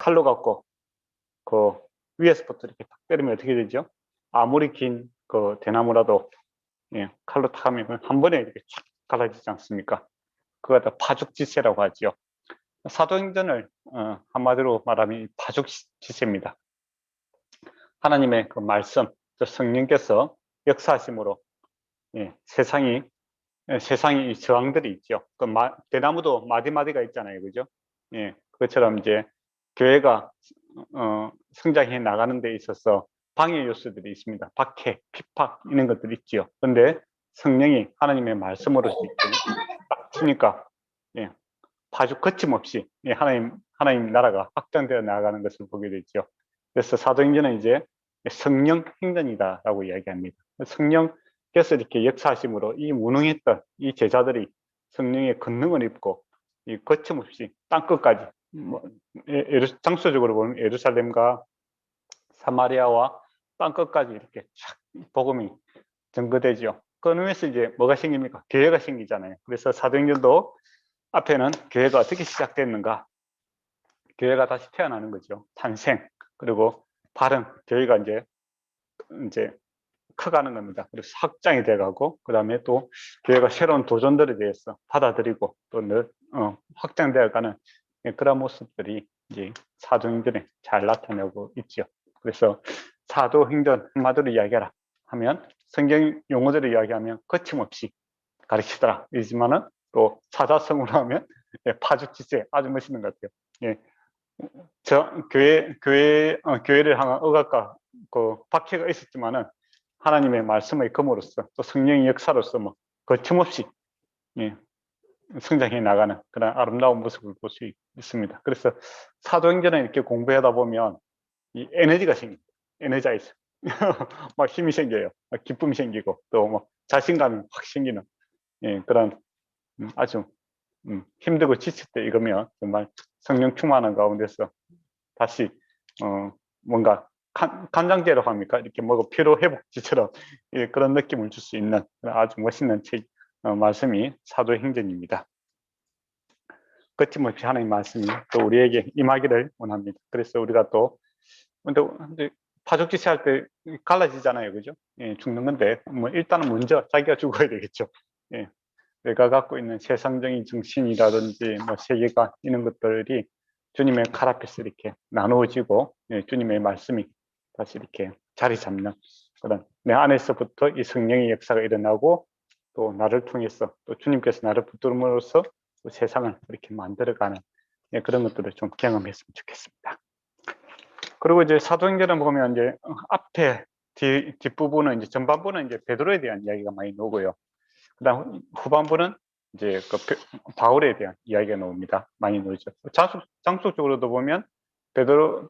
칼로 갖고 그 위에서부터 이렇게 탁 때리면 어떻게 되죠? 아무리 긴 그 대나무라도 칼로 탁 하면 한 번에 이렇게 쫙 갈라지지 않습니까? 그걸 다 파죽지세라고 하죠. 사도행전을 한마디로 말하면 파죽지세입니다. 하나님의 그 말씀, 성령께서 역사하심으로 세상이 저항들이 있죠. 그 대나무도 마디마디가 있잖아요, 그죠? 그것처럼 이제 교회가 성장해 나가는 데 있어서 방해 요소들이 있습니다. 박해, 핍박 이런 것들이 있죠. 그런데 성령이 하나님의 말씀으로 딱 치니까 파죽 거침없이 하나님 나라가 확장되어 나가는 것을 보게 되죠. 그래서 사도행전은 이제 성령 행전이다라고 이야기합니다. 성령께서 이렇게 역사하심으로 이 무능했던 이 제자들이 성령의 권능을 입고 이 거침없이 땅끝까지 장소적으로 보면 예루살렘과 사마리아와 땅끝까지 이렇게 쫙 복음이 전거되죠. 그 의미에서 이제 뭐가 생깁니까? 교회가 생기잖아요. 그래서 사도행전도 앞에는 교회가 어떻게 시작됐는가? 교회가 다시 태어나는 거죠. 탄생, 그리고 발흥, 교회가 이제 커가는 겁니다. 그래서 확장이 돼가고, 그 다음에 또 교회가 새로운 도전들에 대해서 받아들이고 또 확장되어가는 그런 모습들이 이제 사도행전에 잘 나타내고 있죠. 그래서 사도행전 한마디로 이야기하라 하면 성경 용어들을 이야기하면 거침없이 가르치더라 이지만은 또 사자성어로 하면 파죽지세, 아주 멋있는 것 같아요. 교회를 향한 억압과 그 박해가 있었지만은 하나님의 말씀의 검으로서 또 성령의 역사로서 뭐 거침없이 성장해 나가는 그런 아름다운 모습을 볼 수 있습니다. 그래서 사도행전을 이렇게 공부하다 보면 이 에너지가 생깁니다. 에너자이즈. 막 힘이 생겨요. 막 기쁨이 생기고 또 뭐 자신감이 확 생기는 그런 아주 힘들고 지칠 때 읽으면 정말 성령 충만한 가운데서 다시 뭔가 간장제로 합니까? 이렇게 뭐가 피로 회복제처럼 그런 느낌을 줄 수 있는 아주 멋있는 책 말씀이 사도행전입니다. 거침없이 하나님 말씀이 또 우리에게 임하기를 원합니다. 그래서 우리가 또 근데 파죽지세 할 때 갈라지잖아요, 그죠? 죽는 건데 뭐 일단은 먼저 자기가 죽어야 되겠죠. 내가 갖고 있는 세상적인 정신이라든지 뭐 세계관 이런 것들이 주님의 칼 앞에서 이렇게 나누어지고 주님의 말씀이 다시 이렇게 자리 잡는 그런 내 안에서부터 이 성령의 역사가 일어나고 또 나를 통해서 또 주님께서 나를 붙들음으로써 또 세상을 이렇게 만들어가는 그런 것들을 좀 경험했으면 좋겠습니다. 그리고 이제 사도행전을 보면 이제 앞에 뒷부분은 이제 전반부는 이제 베드로에 대한 이야기가 많이 나오고요. 그다음 후반부는 이제 그 바울에 대한 이야기가 나옵니다. 많이 나오죠. 장소적으로도 보면 베드로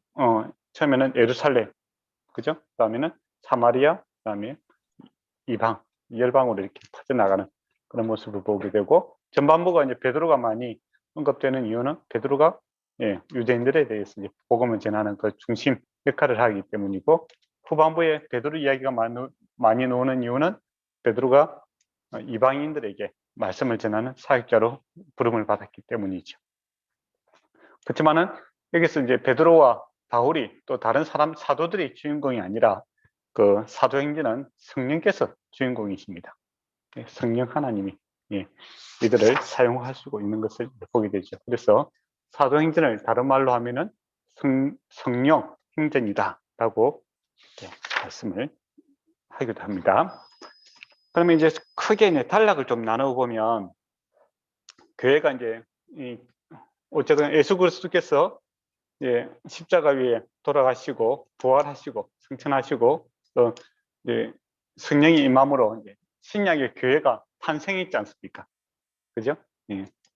처음에는 예루살렘, 그죠? 그다음에는 사마리아, 그다음에 이방, 열방으로 이렇게 퍼져나가는 그런 모습을 보게 되고 전반부가 이제 베드로가 많이 언급되는 이유는 베드로가 유대인들에 대해서 이제 복음을 전하는 그 중심 역할을 하기 때문이고 후반부에 베드로 이야기가 많이 나오는 이유는 베드로가 이방인들에게 말씀을 전하는 사역자로 부름을 받았기 때문이죠. 그렇지만은 여기서 이제 베드로와 바울이 또 다른 사도들이 주인공이 아니라 그 사도행전은 성령께서 주인공이십니다. 성령 하나님이 이들을 사용하시고 있는 것을 보게 되죠. 그래서 사도행전을 다른 말로 하면은 성령 행전이다라고 말씀을 하기도 합니다. 그러면 이제 크게 단락을 좀 나눠보면 교회가 이제 어쨌든 예수 그리스도께서 십자가 위에 돌아가시고 부활하시고 승천하시고 또 성령이 임함으로 신약의 교회가 탄생했지 않습니까? 그죠?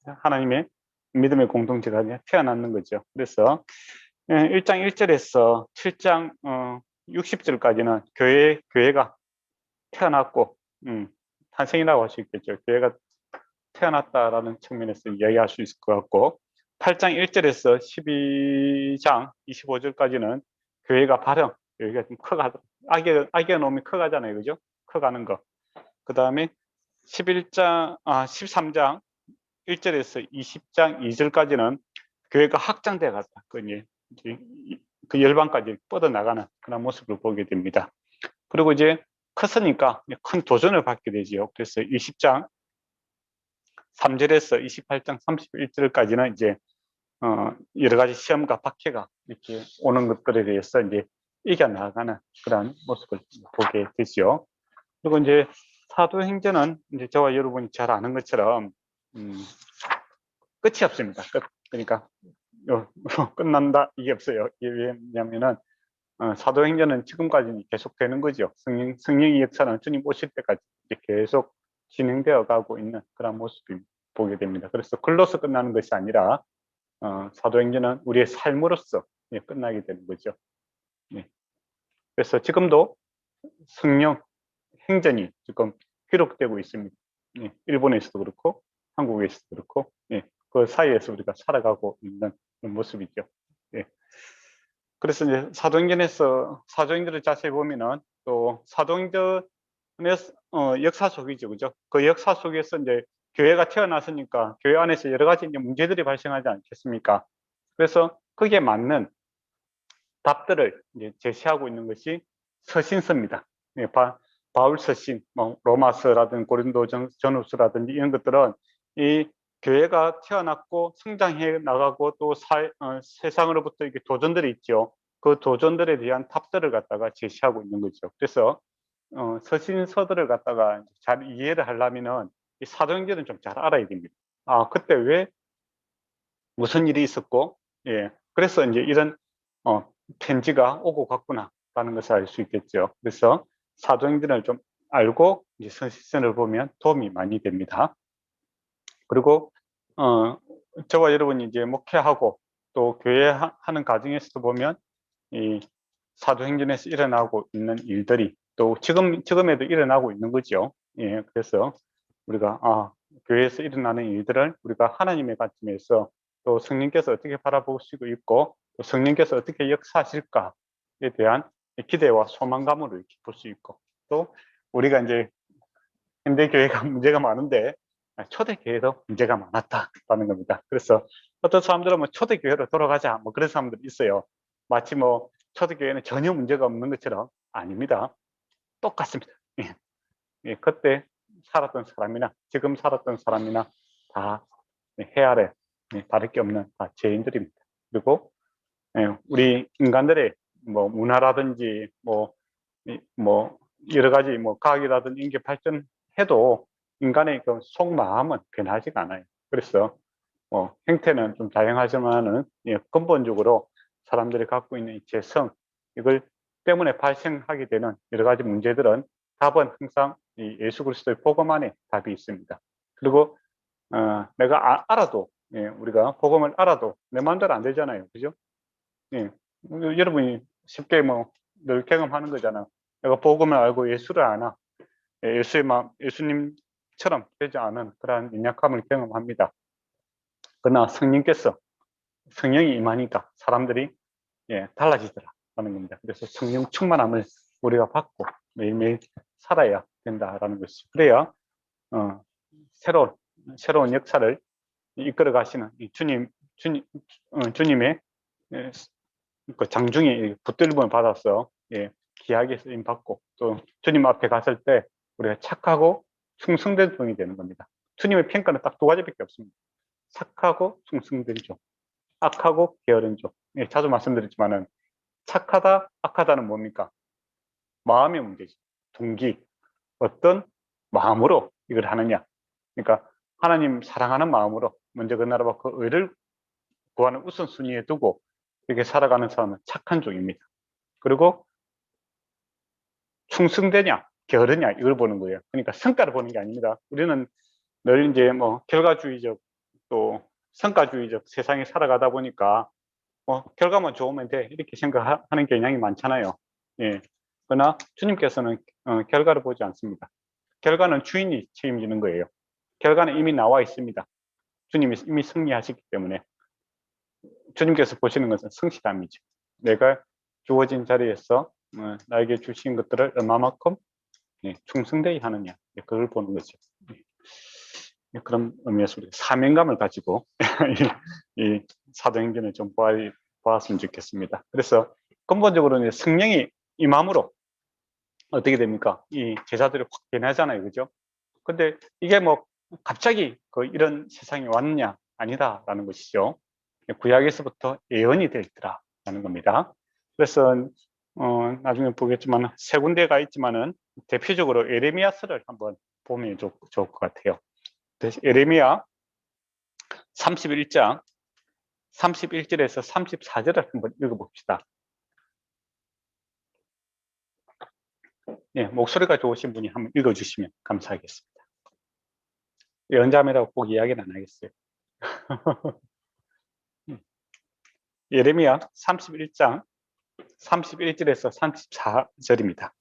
하나님의 믿음의 공동체가 태어나는 거죠. 그래서 1장 1절에서 7장 60절까지는 교회가 태어났고 탄생이라고 할 수 있겠죠. 교회가 태어났다라는 측면에서 이야기할 수 있을 것 같고 8장 1절에서 12장 25절까지는 교회가 발형, 교회가 좀 커가다 아기가 놈이 커가잖아요, 그죠? 커가는 거. 그 다음에 13장 1절에서 20장 2절까지는 교회가 확장돼 갔다. 이제 그 열반까지 뻗어나가는 그런 모습을 보게 됩니다. 그리고 이제 컸으니까 큰 도전을 받게 되지요. 그래서 20장 3절에서 28장 31절까지는 이제 여러 가지 시험과 박해가 이렇게 오는 것들에 대해서 이제 이겨나가는 그런 모습을 보게 되죠. 그리고 이제 사도행전은 이제 저와 여러분이 잘 아는 것처럼 끝이 없습니다. 그러니까 끝난다 이게 없어요. 이게 왜냐면은 사도행전은 지금까지 계속되는 거죠. 성령의 역사는 주님 오실 때까지 이제 계속 진행되어 가고 있는 그런 모습을 보게 됩니다. 그래서 글로서 끝나는 것이 아니라 사도행전은 우리의 삶으로서 끝나게 되는 거죠. 예. 그래서 지금도 성령 행전이 지금 기록되고 있습니다. 예. 일본에서도 그렇고 한국에서도 그렇고 그 사이에서 우리가 살아가고 있는 그런 모습이죠. 예. 그래서 이제 사도행전을 자세히 보면은 또 사도행전의 역사 속이죠, 그죠? 그 역사 속에서 이제 교회가 태어났으니까 교회 안에서 여러 가지 이제 문제들이 발생하지 않겠습니까? 그래서 거기에 맞는 답들을 이제 제시하고 있는 것이 서신서입니다. 예, 바울 서신, 뭐 로마서라든지 고린도 전후서라든지 이런 것들은 이 교회가 태어났고 성장해 나가고 또 세상으로부터 이렇게 도전들이 있죠. 그 도전들에 대한 답들을 갖다가 제시하고 있는 거죠. 그래서 서신서들을 갖다가 잘 이해를 하려면은 이 사도행전은 좀 잘 알아야 됩니다. 아, 그때 왜 무슨 일이 있었고, 예, 그래서 이제 이런 편지가 오고 갔구나라는 것을 알 수 있겠죠. 그래서 사도행전을 좀 알고 이제 서신을 보면 도움이 많이 됩니다. 그리고 저와 여러분이 이제 목회하고 또 교회 하는 과정에서도 보면 이 사도행전에서 일어나고 있는 일들이 또 지금에도 일어나고 있는 거죠. 예, 그래서 우리가 교회에서 일어나는 일들을 우리가 하나님의 관점에서 또 성령께서 어떻게 바라보시고 있고 또 성령께서 어떻게 역사하실까에 대한 기대와 소망감으로 이렇게 볼 수 있고 또 우리가 이제 현대 교회가 문제가 많은데 초대 교회도 문제가 많았다라는 겁니다. 그래서 어떤 사람들은 뭐 초대 교회로 돌아가자 뭐 그런 사람들이 있어요. 마치 뭐 초대 교회는 전혀 문제가 없는 것처럼 아닙니다. 똑같습니다. 예. 예, 그때 살았던 사람이나 지금 살았던 사람이나 다 해 아래 다를 게 없는 다 죄인들입니다. 그리고 우리 인간들의 뭐 문화라든지 뭐 여러 가지 뭐 과학이라든지 인기 발전해도 인간의 그 속마음은 변하지가 않아요. 그래서 형태는 좀 다양하지만은 근본적으로 사람들이 갖고 있는 이 죄성 이걸 때문에 발생하게 되는 여러 가지 문제들은 답은 항상 이 예수 그리스도의 복음 안에 답이 있습니다. 그리고 내가 알아도 우리가 복음을 알아도 내 마음대로 안 되잖아요, 그죠? 예, 여러분이 쉽게 뭐 늘 경험하는 거잖아. 내가 복음을 알고 예수를 아나 예수님처럼 되지 않은 그러한 연약함을 경험합니다. 그러나 성령이 임하니까 사람들이 달라지더라라는 겁니다. 그래서 성령 충만함을 우리가 받고 매일매일 살아야 된다라는 것이죠. 그래야 새로운 역사를 이끌어 가시는 주님의 그 장중에 붙들림을 받아서 귀하게 쓰임 받고 또 주님 앞에 갔을 때 우리가 착하고 충성된 종이 되는 겁니다. 주님의 평가는 딱 두 가지밖에 없습니다. 착하고 충성된 종, 악하고 게으른 종. 자주 말씀드렸지만은 착하다, 악하다는 뭡니까? 마음의 문제지. 동기, 어떤 마음으로 이걸 하느냐. 그러니까 하나님 사랑하는 마음으로 먼저 그 나라와 그 의를 구하는 우선순위에 두고 이렇게 살아가는 사람은 착한 종입니다. 그리고 충성되냐, 게으르냐 이걸 보는 거예요. 그러니까 성과를 보는 게 아닙니다. 우리는 늘 이제 뭐 결과주의적 또 성과주의적 세상에 살아가다 보니까 결과만 좋으면 돼 이렇게 생각하는 경향이 많잖아요. 예. 그러나 주님께서는 결과를 보지 않습니다. 결과는 주인이 책임지는 거예요. 결과는 이미 나와 있습니다. 주님이 이미 승리하셨기 때문에 주님께서 보시는 것은 성실함이죠. 내가 주어진 자리에서 나에게 주신 것들을 얼마만큼 충성되게 하느냐 그걸 보는 거죠. 그런 의미에서 우리가 사명감을 가지고 이 사도행전을 좀 보았으면 좋겠습니다. 그래서 근본적으로는 성령이 임함으로 어떻게 됩니까? 이 제자들이 확 변하잖아요. 그죠? 근데 이게 뭐 갑자기 이런 세상이 왔느냐? 아니다라는 것이죠. 구약에서부터 예언이 되어 있더라라는 겁니다. 그래서 나중에 보겠지만 세 군데가 있지만은 대표적으로 에레미야서를 한번 보면 좋을 것 같아요. 에레미야 31장 31절에서 34절을 한번 읽어봅시다. 네, 목소리가 좋으신 분이 한번 읽어주시면 감사하겠습니다. 연자매라고 꼭 이야기는 안 하겠어요. 예레미야 31장 31절에서 34절입니다.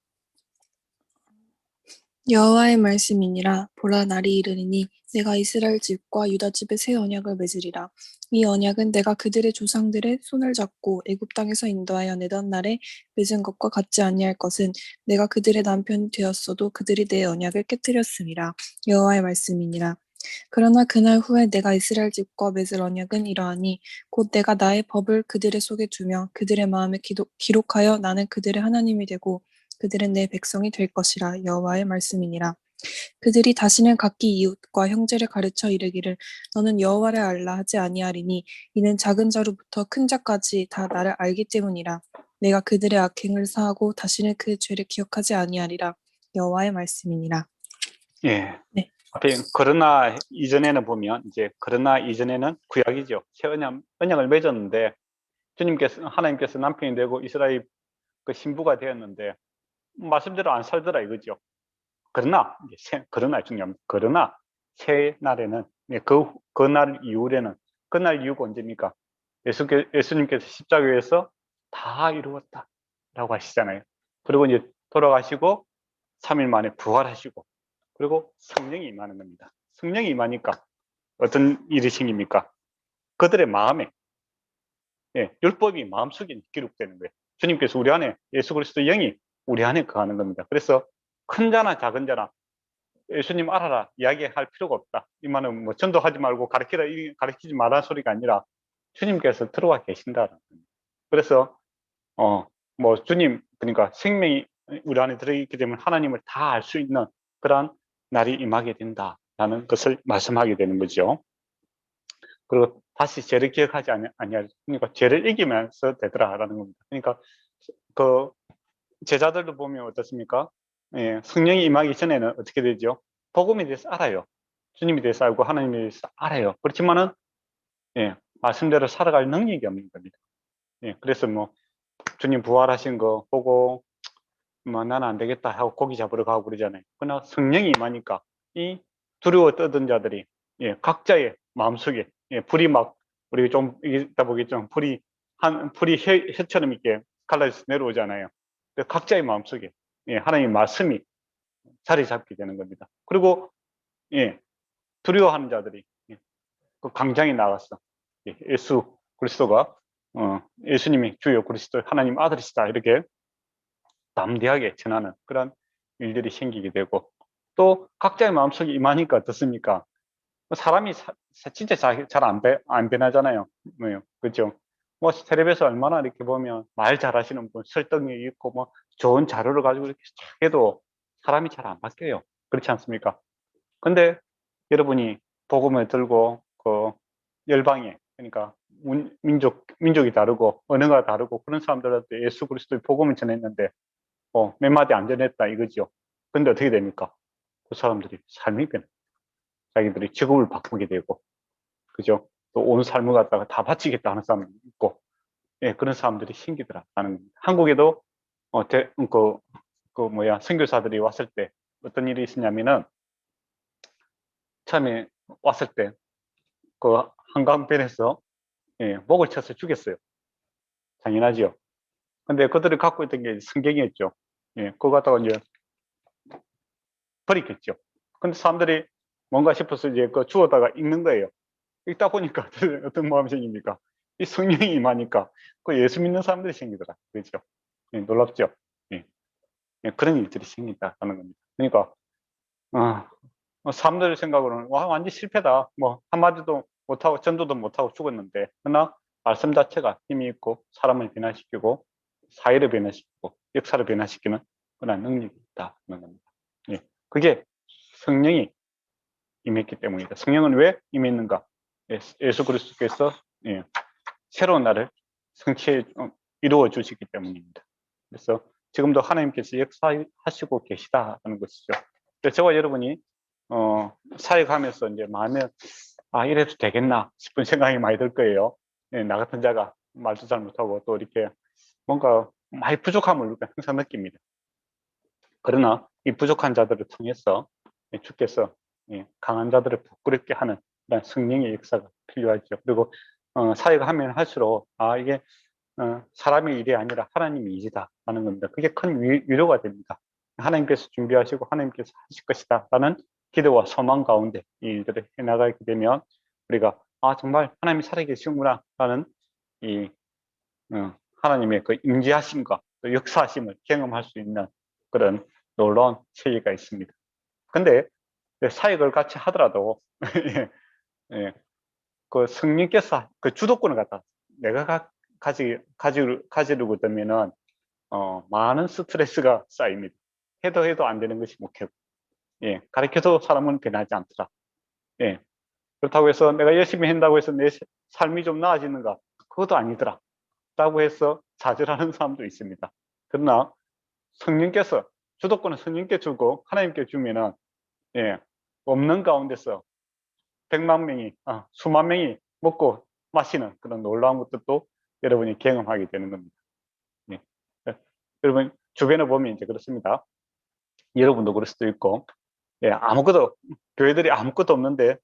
여호와의 말씀이니라. 보라, 날이 이르리니 내가 이스라엘 집과 유다 집에 새 언약을 맺으리라. 이 언약은 내가 그들의 조상들의 손을 잡고 애굽 땅에서 인도하여 내던 날에 맺은 것과 같지 아니할 것은 내가 그들의 남편이 되었어도 그들이 내 언약을 깨뜨렸음이라. 여호와의 말씀이니라. 그러나 그날 후에 내가 이스라엘 집과 맺을 언약은 이러하니 곧 내가 나의 법을 그들의 속에 두며 그들의 마음에 기록하여 나는 그들의 하나님이 되고 그들은 내 백성이 될 것이라. 여호와의 말씀이니라. 그들이 다시는 각기 이웃과 형제를 가르쳐 이르기를 너는 여호와를 알라 하지 아니하리니 이는 작은 자로부터 큰 자까지 다 나를 알기 때문이라. 내가 그들의 악행을 사하고 다시는 그 죄를 기억하지 아니하리라. 여호와의 말씀이니라. 예. 네. 앞에 그러나 이전에는 보면 그러나 이전에는 구약이죠. 새 언약을 맺었는데 하나님께서 남편이 되고 이스라엘 그 신부가 되었는데 말씀대로 안 살더라 이거죠. 그러나 중요합니다. 그러나 새 날에는 그날 이후에는 그날 이후가 언제입니까? 예수님께서 십자가에서 다 이루었다라고 하시잖아요. 그리고 이제 돌아가시고 3일 만에 부활하시고 그리고 성령이 임하는 겁니다. 성령이 임하니까 어떤 일이 생깁니까? 그들의 마음에 율법이 마음속에 기록되는 거예요. 주님께서 우리 안에 예수 그리스도 영이 우리 안에 거하는 겁니다. 그래서 큰 자나 작은 자나 예수님 알아라 이야기할 필요가 없다. 이 말은 뭐 전도하지 말고 가르치지 말라는 소리가 아니라 주님께서 들어와 계신다는 겁니다. 그래서 뭐 주님 그러니까 생명이 우리 안에 들어있기 때문에 하나님을 다 알 수 있는 그러한 날이 임하게 된다라는 것을 말씀하게 되는 거죠. 그리고 다시 죄를 기억하지 아니할 그러니까 죄를 이기면서 되더라라는 겁니다. 그러니까 그 제자들도 보면 어떻습니까? 성령이 임하기 전에는 어떻게 되죠? 복음에 대해서 알아요. 주님에 대해서 알고 하나님에 대해서 알아요. 그렇지만은 말씀대로 살아갈 능력이 없는 겁니다. 그래서 뭐 주님 부활하신 거 보고 뭐 나는 안 되겠다 하고 고기 잡으러 가고 그러잖아요. 그러나 성령이 임하니까 이 두려워 떠든 자들이 각자의 마음속에 불이 막 우리 좀 이따 보겠지만 불이 혀처럼 이렇게 갈라져서 내려오잖아요. 각자의 마음속에 하나님의 말씀이 자리 잡게 되는 겁니다. 그리고 두려워하는 자들이 그 광장에 나가서 예수 그리스도가 예수님이 주요 그리스도 하나님 아들이시다 이렇게 담대하게 전하는 그런 일들이 생기게 되고 또 각자의 마음속에 임하니까 어떻습니까? 사람이 진짜 잘 안 변하잖아요. 그렇죠? 뭐 텔레비에서 얼마나 이렇게 보면 말 잘하시는 분, 설득력이 있고 뭐 좋은 자료를 가지고 이렇게 해도 사람이 잘 안 바뀌어요. 그렇지 않습니까? 근데 여러분이 복음을 들고 그 열방에 그러니까 민족이 다르고 언어가 다르고 그런 사람들한테 예수 그리스도의 복음을 전했는데 몇 마디 안 전했다 이거죠. 근데 어떻게 됩니까? 그 사람들이 삶이 변해. 자기들이 직업을 바꾸게 되고, 그죠? 또 온 삶을 갖다가 다 바치겠다 하는 사람이 있고, 그런 사람들이 생기더라. 나는 한국에도 선교사들이 왔을 때 어떤 일이 있었냐면은 처음에 왔을 때 그 한강변에서 목을 쳐서 죽였어요. 당연하죠. 근데 그들이 갖고 있던 게 성경이었죠. 그거 갖다가 이제 버리겠죠. 근데 사람들이 뭔가 싶어서 이제 그 주워다가 읽는 거예요. 읽다 보니까 어떤 마음이 생깁니까? 이 성령이 임하니까 그 예수 믿는 사람들이 생기더라. 그렇죠? 놀랍죠? 그런 일들이 생긴다는 겁니다. 그러니까 사람들 생각으로는 와 완전 실패다. 뭐 한마디도 못하고 전도도 못하고 죽었는데 그러나 말씀 자체가 힘이 있고 사람을 변화시키고 사회를 변화시키고 역사를 변화시키는 그런 능력이 있다는 겁니다. 예. 그게 성령이 임했기 때문이다. 성령은 왜 임했는가? 예수 그리스도께서 예, 새로운 날을 성취해 이루어 주시기 때문입니다. 그래서 지금도 하나님께서 역사하시고 계시다는 것이죠. 그래서 저와 여러분이 사역하면서 이제 마음에 이래도 되겠나 싶은 생각이 많이 들 거예요. 예, 나 같은 자가 말도 잘 못하고 또 이렇게 뭔가 많이 부족함을 우리가 항상 느낍니다. 그러나 이 부족한 자들을 통해서 주께서 강한 자들을 부끄럽게 하는 그런 성령의 역사가 필요하죠. 그리고 사역하면 할수록 이게 사람의 일이 아니라 하나님의 일이다 라는 겁니다. 그게 큰 위로가 됩니다. 하나님께서 준비하시고 하나님께서 하실 것이다 라는 기대와 소망 가운데 이 일들을 해나가게 되면 우리가 정말 하나님이 살아계시구나 라는 이 하나님의 그 임재하심과 또 역사하심을 경험할 수 있는 그런 놀라운 체계가 있습니다. 근데 사역을 같이 하더라도 예, 예, 그 성령께서 그 주도권을 갖다 내가 가지려고 되면은 많은 스트레스가 쌓입니다. 해도 안 되는 것이 목회고, 가르쳐도 사람은 변하지 않더라. 그렇다고 해서 내가 열심히 한다고 해서 내 삶이 좀 나아지는가? 그것도 아니더라. 라고 해서 좌절하는 사람도 있습니다. 그러나 성령께서 주도권을 성령께 주고 하나님께 주면은 없는 가운데서 100만 명이 수만 명이 먹고 마시는 그런 놀라운 것들도 여러분이 경험하게 되는 겁니다. 여러분 주변에 보면 이제 그렇습니다. 여러분도 그럴 수도 있고 아무것도 교회들이 아무것도 없는데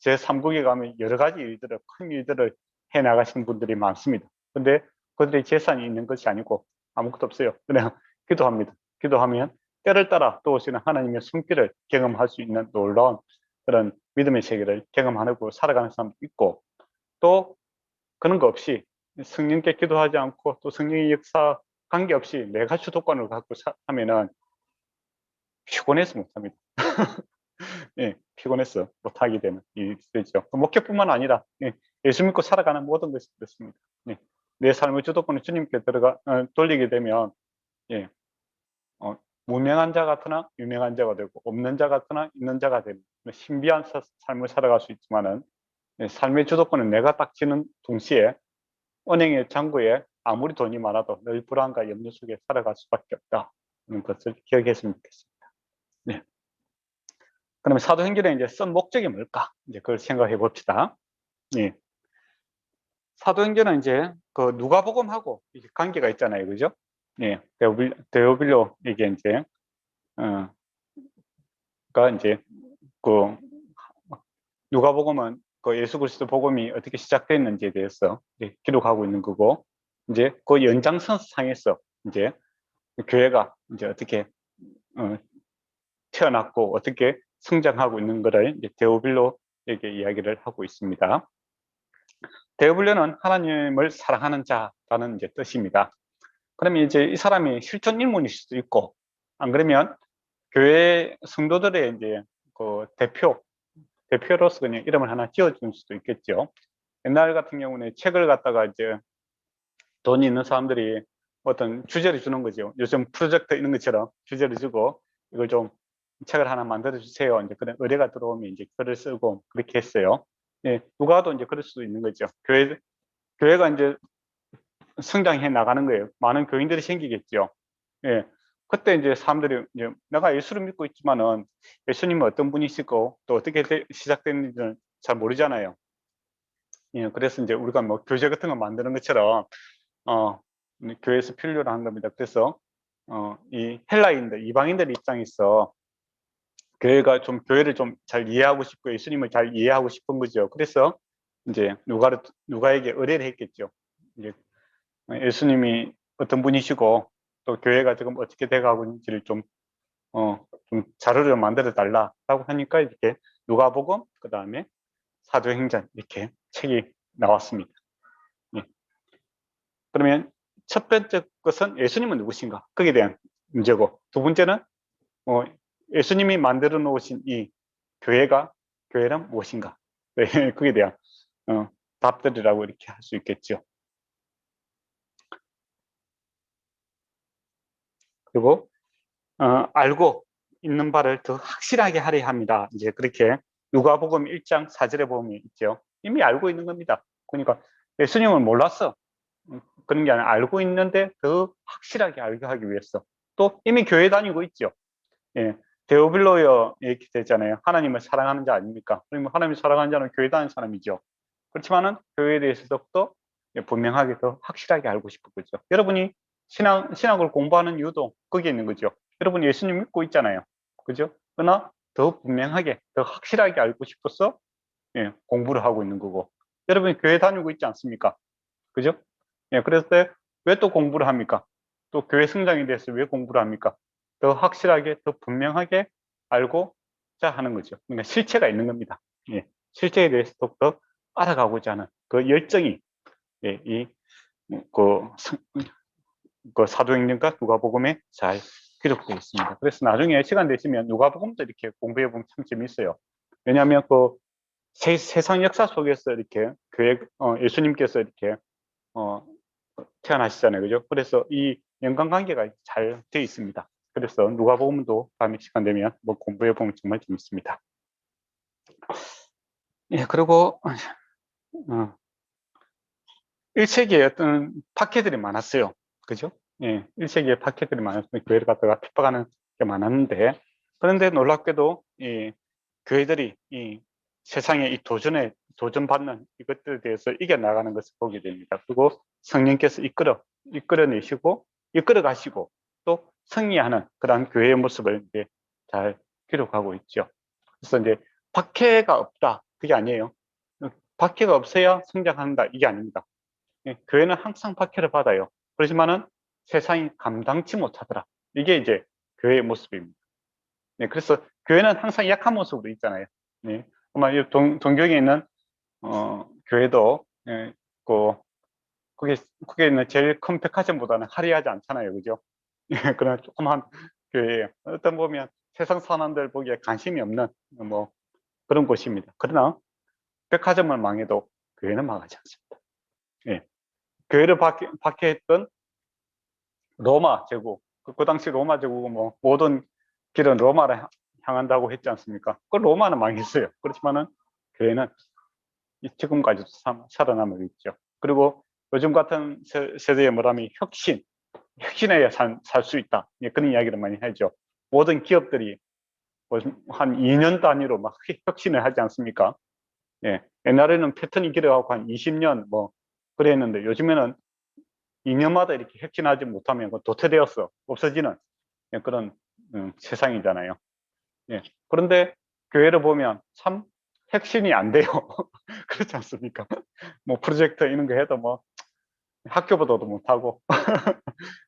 제3국에 가면 여러 가지 일들을 큰 일들을 해 나가시는 분들이 많습니다. 근데 그들의 재산이 있는 것이 아니고 아무것도 없어요. 그냥 기도합니다. 기도하면 때를 따라 또 오시는 하나님의 손길을 경험할 수 있는 놀라운 그런 믿음의 세계를 경험하고 살아가는 사람도 있고, 또 그런 거 없이 성령께 기도하지 않고 또 성령의 역사 관계없이 내가 주도권을 갖고 하면은 피곤해서 못합니다. 피곤해서 못하게 되는 일이 되죠. 목회뿐만 아니라 예수 믿고 살아가는 모든 것이 그렇습니다. 내 삶의 주도권을 주님께 돌리게 되면 무명한 자 같으나 유명한 자가 되고 없는 자 같으나 있는 자가 되는 신비한 삶을 살아갈 수 있지만은 삶의 주도권은 내가 딱 쥐는 동시에 은행의 창구에 아무리 돈이 많아도 늘 불안과 염려 속에 살아갈 수밖에 없다는 것을 기억했으면 좋겠습니다. 네. 그러면 사도행전에 이제 쓴 목적이 뭘까? 이제 그걸 생각해 봅시다. 예. 사도행전은 이제 그 누가복음하고 이게 관계가 있잖아요, 그죠? 데오빌로 이게 이제 가 이제 그 누가복음은 그 예수 그리스도 복음이 어떻게 시작됐는지에 대해서 기록하고 있는 거고, 이제 그 연장선상에서 이제 교회가 이제 어떻게 태어났고 어떻게 성장하고 있는 것을 이제 데오빌로에게 이야기를 하고 있습니다. 데오빌로는 하나님을 사랑하는 자라는 이제 뜻입니다. 그러면 이제 이 사람이 실존 인물일 수도 있고, 안 그러면 교회 성도들의 이제 그 대표로서 그냥 이름을 하나 지어줄 수도 있겠죠. 옛날 같은 경우는 책을 갖다가 이제 돈이 있는 사람들이 어떤 주제를 주는 거죠. 요즘 프로젝트 있는 것처럼 주제를 주고 이걸 좀 책을 하나 만들어 주세요. 이제 그런 의뢰가 들어오면 이제 글을 쓰고 그렇게 했어요. 누가도 이제 그럴 수도 있는 거죠. 교회가 이제 성장해 나가는 거예요. 많은 교인들이 생기겠죠. 그때 이제 사람들이 이제 내가 예수를 믿고 있지만은 예수님은 어떤 분이시고 또 어떻게 시작됐는지는 잘 모르잖아요. 그래서 이제 우리가 뭐 교재 같은 거 만드는 것처럼 교회에서 필요로 한 겁니다. 그래서 이 헬라인들, 이방인들 입장에서 교회를 좀 잘 이해하고 싶고 예수님을 잘 이해하고 싶은 거죠. 그래서 이제 누가에게 의뢰를 했겠죠. 이제 예수님이 어떤 분이시고 또 교회가 지금 어떻게 돼가고 있는지를 좀 자료를 만들어 달라라고 하니까 이렇게 누가복음, 그 다음에 사도행전 이렇게 책이 나왔습니다. 그러면 첫 번째 것은 예수님은 누구신가? 거기에 대한 문제고, 두 번째는 예수님이 만들어 놓으신 이 교회는 무엇인가? 네, 그에 대한 답들이라고 이렇게 할 수 있겠죠. 그리고 알고 있는 바를 더 확실하게 하려 합니다. 이제 그렇게 누가복음 1장 4절에 보면 있죠. 이미 알고 있는 겁니다. 그러니까 예수님을 몰랐어. 그런 게 아니라 알고 있는데 더 확실하게 알게 하기 위해서. 또 이미 교회 다니고 있죠. 예. 데오빌로여 이렇게 되잖아요. 하나님을 사랑하는 자 아닙니까? 그러면 하나님을 사랑하는 자는 교회 다니는 사람이죠. 그렇지만은 교회에 대해서도 또 분명하게 더 확실하게 알고 싶은 거죠. 여러분이 신학을 공부하는 이유도 거기에 있는 거죠. 여러분 예수님 믿고 있잖아요. 그죠? 그러나 더 분명하게, 더 확실하게 알고 싶어서 공부를 하고 있는 거고. 여러분이 교회 다니고 있지 않습니까? 그죠? 예, 그래서 왜 또 공부를 합니까? 또 교회 성장에 대해서 왜 공부를 합니까? 더 확실하게, 더 분명하게 알고자 하는 거죠. 그러니까 실체가 있는 겁니다. 예, 실체에 대해서 더 알아가고자 하는 그 열정이 그, 그 사도행전과 누가복음에 잘 기록되어 있습니다. 그래서 나중에 시간 되시면 누가복음도 이렇게 공부해 보면 참 재밌어요. 왜냐하면 그 세상 역사 속에서 이렇게 교회 예수님께서 이렇게 태어나시잖아요, 그죠? 그래서 이 연관관계가 잘 되어 있습니다. 그래서 누가복음도 다음에 시간 되면 뭐 공부해 보면 정말 재밌습니다. 예, 그리고 1세기에 어떤 박해들이 많았어요. 그죠? 예, 1세기에 박해들이 많았으면 교회를 갖다가 핍박하는 게 많았는데, 그런데 놀랍게도 이 교회들이 이 세상의 이 도전받는 이것들에 대해서 이겨나가는 것을 보게 됩니다. 그리고 성령께서 이끌어내시고, 이끌어 가시고, 또 승리하는 그러한 교회의 모습을 이제 잘 기록하고 있죠. 그래서 이제 박해가 없다. 그게 아니에요. 박해가 없어야 성장한다. 이게 아닙니다. 교회는 항상 박해를 받아요. 그렇지만은 세상이 감당치 못하더라. 이게 이제 교회의 모습입니다. 네, 그래서 교회는 항상 약한 모습으로 있잖아요. 네, 아마 이 동경에 있는 교회도 그게 있는 제일 큰 백화점보다는 화려하지 않잖아요, 그죠? 그런 조그만 교회예요. 어떤 보면 세상 사람들 보기에 관심이 없는 뭐 그런 곳입니다. 그러나 백화점을 망해도 교회는 망하지 않습니다. 예. 교회를 박해했던 로마 제국, 그 당시 로마 제국은 뭐 모든 길은 로마를 향한다고 했지 않습니까? 그 로마는 망했어요. 그렇지만은 교회는 지금까지도 살아남고 있죠. 그리고 요즘 같은 세대에 뭐라면 혁신해야 살 수 있다. 그런 이야기를 많이 하죠. 모든 기업들이 뭐한 2년 단위로 막 혁신을 하지 않습니까? 예. 옛날에는 패턴이 길어가고 한 20년 뭐 그랬는데 요즘에는 2년마다 이렇게 혁신하지 못하면 도태되었어 없어지는 그런 세상이잖아요. 예. 그런데 교회를 보면 참 혁신이 안 돼요. 그렇지 않습니까? 뭐 프로젝트 이런 거 해도 뭐 학교보다도 못하고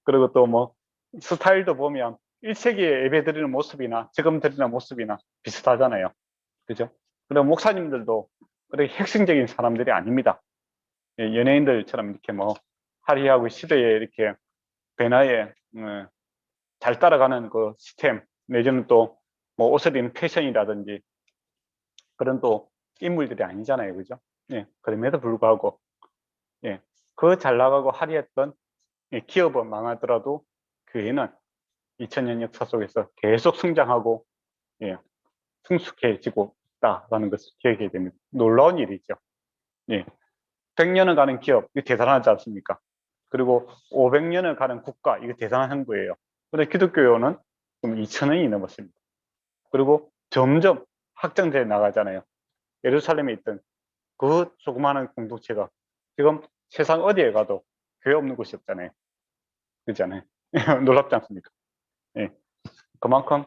그리고 또 뭐 스타일도 보면 1세기에 예배 드리는 모습이나 지금 드리는 모습이나 비슷하잖아요. 그죠? 그리고 목사님들도 그렇게 혁신적인 사람들이 아닙니다. 예, 연예인들처럼 이렇게 뭐 화려하고 시대에 이렇게 변화에 잘 따라가는 그 시스템 내지는 또 뭐 옷을 입는 패션이라든지 그런 또 인물들이 아니잖아요, 그죠? 예, 그럼에도 불구하고 예, 그 잘 나가고 화려했던 기업은 망하더라도 교회는 2000년 역사 속에서 계속 성장하고 예, 성숙해지고 있다라는 것을 기억해야 됩니다. 놀라운 일이죠. 예, 100년을 가는 기업 이거 대단하지 않습니까? 그리고 500년을 가는 국가 이거 대단한 거예요. 그런데 기독교는 좀 2000년이 넘었습니다. 그리고 점점 확장돼 나가잖아요. 예루살렘에 있던 그 조그마한 공동체가 지금 세상 어디에 가도 교회 없는 곳이 없잖아요. 그렇잖아요. 놀랍지 않습니까? 예. 그만큼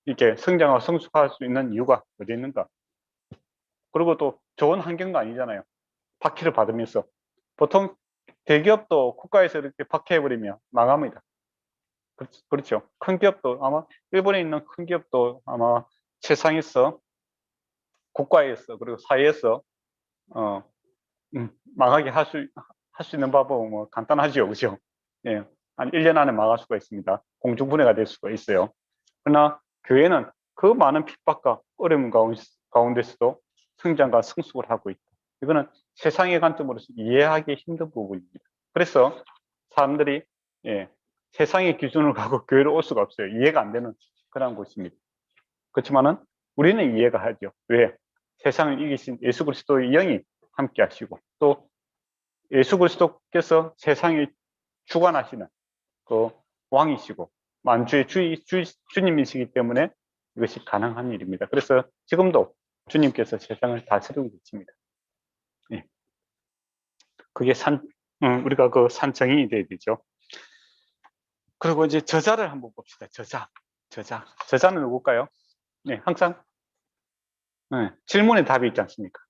이렇게 성장하고 성숙할 수 있는 이유가 어디 있는가? 그리고 또 좋은 환경도 아니잖아요. 박해를 받으면서 보통 대기업도 국가에서 이렇게 박해해버리면 망합니다. 그렇죠. 큰 기업도 아마 일본에 있는 큰 기업도 아마 세상에서 국가에서 그리고 사회에서 어, 망하게 할 수 있는 방법은 뭐 간단하죠. 그죠? 예. 한 1년 안에 망할 수가 있습니다. 공중분해가 될 수가 있어요. 그러나 교회는 그 많은 핍박과 어려움 가운데서도 성장과 성숙을 하고 있다. 이거는 세상의 관점으로서 이해하기 힘든 부분입니다. 그래서 사람들이 세상의 기준을 가고 교회로 올 수가 없어요. 이해가 안 되는 그런 곳입니다. 그렇지만은 우리는 이해가 하죠. 왜? 세상을 이기신 예수 그리스도의 영이 함께 하시고 또 예수 그리스도께서 세상을 주관하시는 그 왕이시고 만주의 주님이시기 때문에 이것이 가능한 일입니다. 그래서 지금도 주님께서 세상을 다스리고 계십니다. 예. 그게 우리가 그 산증인이 돼야 되죠. 그리고 이제 저자를 한번 봅시다. 저자는 누굴까요? 네, 항상 질문에 답이 있지 않습니까?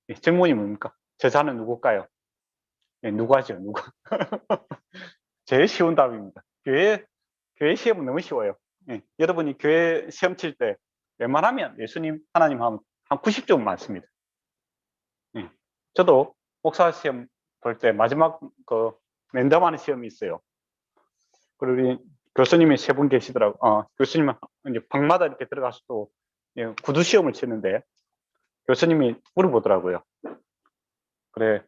네, 질문이 뭡니까? 저자는 누굴까요? 네, 누가죠, 누가. 제일 쉬운 답입니다. 교회 시험은 너무 쉬워요. 네, 여러분이 교회 시험 칠 때 웬만하면 예수님, 하나님 하면 한 90점 맞습니다. 네, 저도 목사 시험 볼 때 마지막 그 랜덤하는 시험이 있어요. 그리고 우리 교수님이 세 분 계시더라고. 교수님은 이제 방마다 이렇게 들어가서 또 구두 시험을 치는데 교수님이 물어보더라고요. 그래,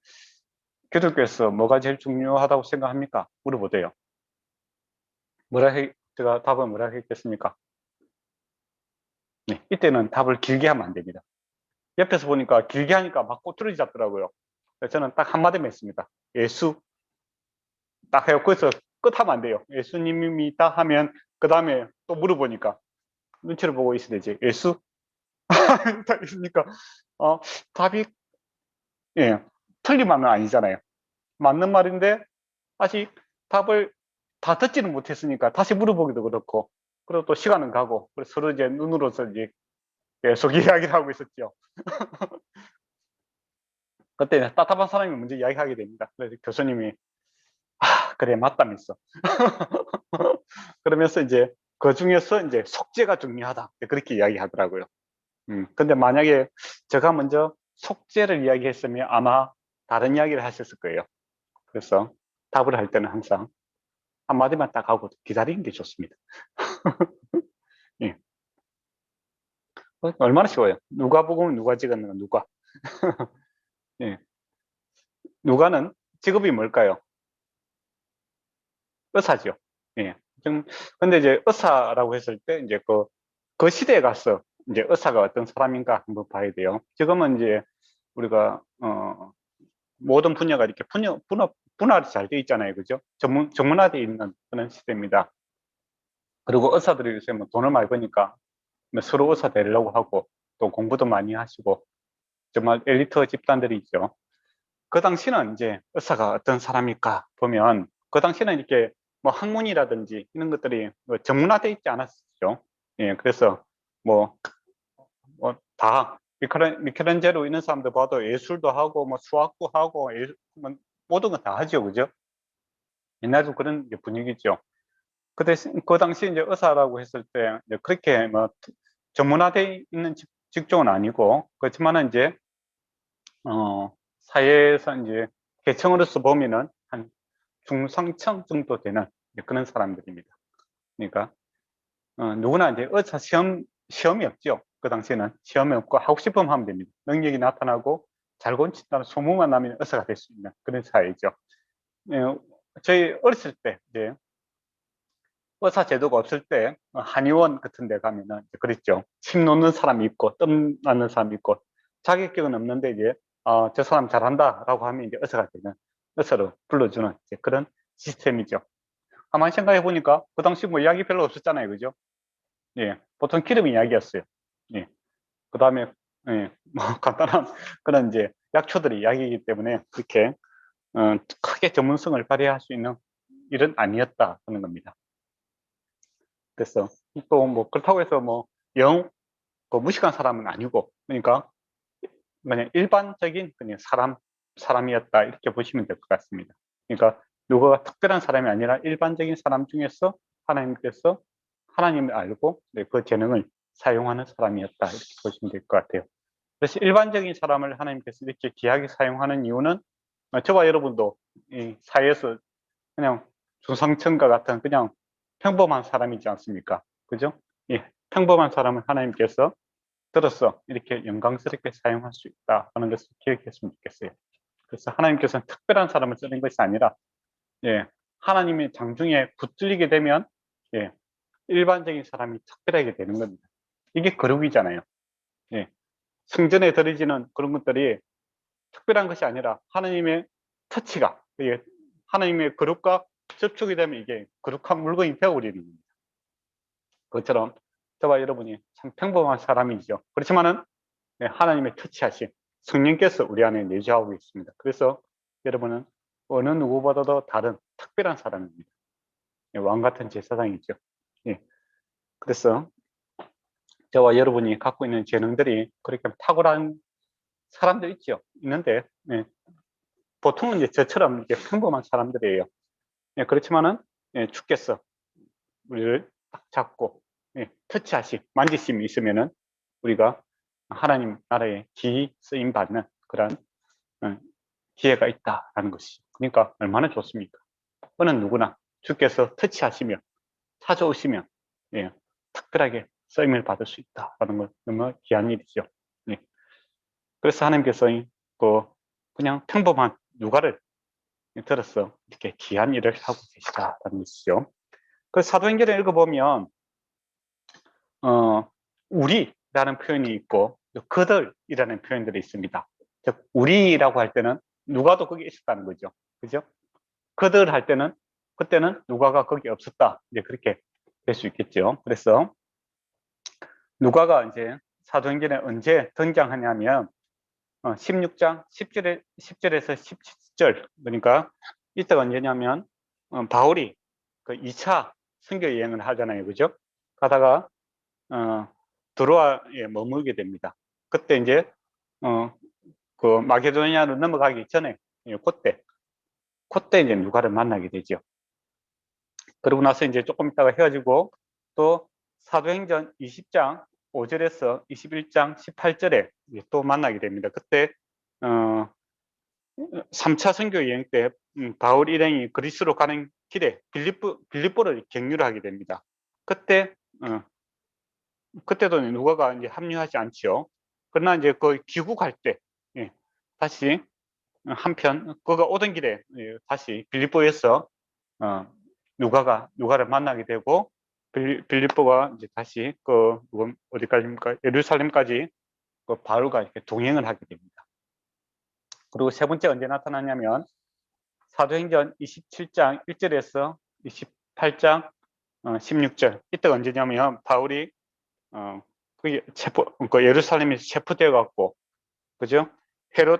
기독교에서 뭐가 제일 중요하다고 생각합니까? 물어보대요. 제가 답은 뭐라 했겠습니까? 네, 이때는 답을 길게 하면 안 됩니다. 옆에서 보니까 길게 하니까 막 꼬투리 잡더라고요. 그래서 저는 딱 한마디만 했습니다. 예수. 딱 해요. 거기서 끝하면 안 돼요. 예수님이 딱 하면 그 다음에 또 물어보니까 눈치를 보고 있어야 되지. 예수? 딱 있으니까 답이 틀린 말은 아니잖아요. 맞는 말인데 아직 답을 다 듣지는 못했으니까 다시 물어보기도 그렇고 그리고 또 시간은 가고 서로 이제 눈으로서 이제 계속 이야기를 하고 있었죠. 그때 답답한 사람이 먼저 이야기하게 됩니다. 그래서 교수님이 그래 맞다면서 그러면서 이제 그 중에서 이제 속죄가 중요하다 그렇게 이야기하더라고요. 근데 만약에 제가 먼저 속죄를 이야기했으면 아마 다른 이야기를 하셨을 거예요. 그래서 답을 할 때는 항상 한마디만 딱 하고 기다리는 게 좋습니다. 예. 얼마나 쉬워요. 누가복음은 누가 찍었는 건 누가. 예. 누가는 직업이 뭘까요? 의사죠. 예. 근데 이제 의사라고 했을 때 이제 그 시대에 가서 이제 의사가 어떤 사람인가 한번 봐야 돼요. 지금은 이제 우리가 모든 분야가 이렇게 분할이 잘 돼 있잖아요. 그죠? 전문화되어 있는 그런 시대입니다. 그리고 의사들이 요새 뭐 돈을 많이 버니까 뭐 서로 의사 되려고 하고 또 공부도 많이 하시고 정말 엘리트 집단들이 있죠. 그 당시는 이제 의사가 어떤 사람일까 보면 그 당시는 이렇게 뭐 학문이라든지 이런 것들이 뭐 전문화되어 있지 않았죠. 예, 그래서 뭐 다 미켈란젤로 있는 사람들 봐도 예술도 하고 뭐 수학도 하고 뭐 모든 거 다 하죠, 그죠? 옛날도 그런 분위기죠. 그 당시 이제 의사라고 했을 때 이제 그렇게 뭐 전문화되어 있는 직종은 아니고 그렇지만은 이제 사회에서 이제 계층으로서 보면은 한 중상층 정도 되는 그런 사람들입니다. 그러니까 누구나 이제 의사 시험이 없죠. 그 당시에는 시험이 없고 하고 싶으면 하면 됩니다. 능력이 나타나고 잘 고친다는 소문만 나면 의사가 될 수 있는 그런 사회죠. 저희 어렸을 때 이제 의사 제도가 없을 때 한의원 같은 데 가면은 그랬죠. 침 놓는 사람이 있고 뜸 나는 사람이 있고 자격증은 없는데 이제 저 사람 잘한다라고 하면 이제 의사가 되는 의사로 불러주는 이제 그런 시스템이죠. 가만히 생각해 보니까 그 당시 뭐 약이 별로 없었잖아요, 그죠? 예, 보통 기름 이야기였어요. 예, 그 다음에 뭐 간단한 그런 이제 약초들이 약이기 때문에 그렇게 크게 전문성을 발휘할 수 있는 일은 아니었다 하는 겁니다. 그래서 또 뭐 그렇다고 해서 뭐 그 무식한 사람은 아니고 그러니까 그냥 일반적인 그냥 사람이었다 이렇게 보시면 될 것 같습니다. 그러니까 누가 특별한 사람이 아니라 일반적인 사람 중에서 하나님께서 하나님을 알고 그 재능을 사용하는 사람이었다 이렇게 보시면 될 것 같아요. 그래서 일반적인 사람을 하나님께서 이렇게 귀하게 사용하는 이유는 저와 여러분도 이 사회에서 그냥 중상층과 같은 그냥 평범한 사람이지 않습니까? 그죠? 예, 평범한 사람을 하나님께서 들어서 이렇게 영광스럽게 사용할 수 있다 하는 것을 기억했으면 좋겠어요. 그래서 하나님께서는 특별한 사람을 쓰는 것이 아니라, 예, 하나님의 장중에 붙들리게 되면, 예, 일반적인 사람이 특별하게 되는 겁니다. 이게 거룩이잖아요. 예, 성전에 드려지는 그런 것들이 특별한 것이 아니라 하나님의 터치가, 예, 하나님의 거룩과 접촉이 되면 이게 거룩한 물건이 되어버리는 겁니다. 그것처럼 저와 여러분이 참 평범한 사람이죠. 그렇지만은, 예, 하나님의 터치하신 성령께서 우리 안에 내주하고 있습니다. 그래서 여러분은 어느 누구보다도 다른 특별한 사람입니다. 예, 왕 같은 제사장이죠. 예, 그래서 저와 여러분이 갖고 있는 재능들이 그렇게 탁월한 사람들 있죠. 있는데, 예, 보통은 이제 저처럼 이제 평범한 사람들이에요. 예, 그렇지만은, 예, 주께서 우리를 딱 잡고, 예, 터치하시, 만지심이 있으면은 우리가 하나님 나라에 기 쓰임 받는 그런 기회가 있다라는 것이. 그러니까 얼마나 좋습니까? 어느 누구나 주께서 터치하시면, 찾아오시면, 예, 특별하게 쓰임을 받을 수 있다라는 건 너무 귀한 일이죠. 예. 그래서 하나님께서 그 그냥 평범한 누가를 들어서 이렇게 귀한 일을 하고 계시다라는 것이죠. 그 사도행전을 읽어보면 우리라는 표현이 있고 그들이라는 표현들이 있습니다. 즉 우리라고 할 때는 누가도 거기 있었다는 거죠. 그죠? 그들 할 때는 그때는 누가가 거기 없었다. 이제 그렇게 될 수 있겠죠. 그래서 누가가 이제 사도행전에 언제 등장하냐면 16장 10절에서 17절, 그러니까 이때가 언제냐면 바울이 그 2차 선교 여행을 하잖아요. 그죠? 가다가 드로아에 머물게 됩니다. 그때 이제 그 마게도니아로 넘어가기 전에, 예, 그때 이제 누가를 만나게 되죠. 그러고 나서 이제 조금 있다가 헤어지고 또 사도행전 20장 5절에서 21장 18절에 또 만나게 됩니다. 그때 3차 선교 여행 때 바울 일행이 그리스로 가는 길에 빌립보를 경유를 하게 됩니다. 그때 그때도 누가가 이제 합류하지 않죠. 그러나 이제 그 귀국할 때, 예, 다시 한편 그가 오던 길에, 예, 다시 빌립보에서 누가를 만나게 되고 빌립보가 이제 다시 그 어디까지입니까? 예루살렘까지 그 바울과 이렇게 동행을 하게 됩니다. 그리고 세 번째 언제 나타나냐면 사도행전 27장 1절에서 28장 16절. 이때가 언제냐면 바울이 그 예루살렘에서 체포되어 갖고, 그죠? 헤롯의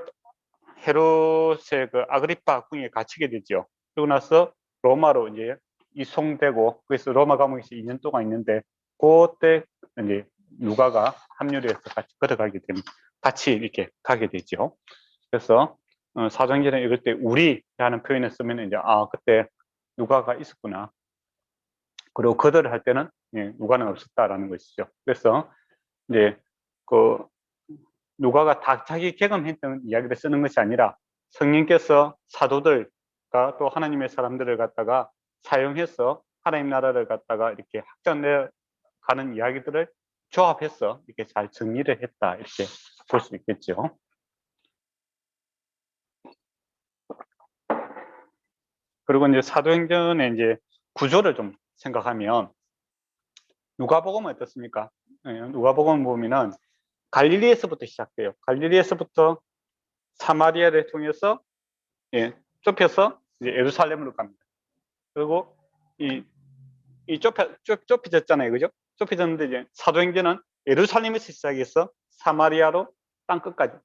그 아그리파 궁에 갇히게 되죠. 그러고 나서 로마로 이제 이송되고, 그래서 로마 감옥에서 2년 동안 있는데, 그때 이제 누가가 합류를 해서 같이 걸어가게 됩니다. 같이 이렇게 가게 되죠. 그래서 사도행전에 읽을 때 우리라는 표현을 쓰면 이제 그때 누가가 있었구나. 그리고 그들을 할 때는, 예, 누가는 없었다라는 것이죠. 그래서 이제 그 누가가 다 자기 경험했던 이야기를 쓰는 것이 아니라 성령께서 사도들과 또 하나님의 사람들을 갖다가 사용해서 하나님 나라를 갖다가 이렇게 확장해 가는 이야기들을 조합해서 이렇게 잘 정리를 했다, 이렇게 볼 수 있겠죠. 그리고 이제 사도행전의 이제 구조를 좀 생각하면 누가복음은 어떻습니까? 누가복음 보면은 갈릴리에서부터 시작돼요. 갈릴리에서부터 사마리아를 통해서, 예, 좁혀서 이제 예루살렘으로 갑니다. 그리고 좁혀졌잖아요, 그죠? 좁혀졌는데 이제 사도행전은 예루살렘에서 시작해서 사마리아로 땅 끝까지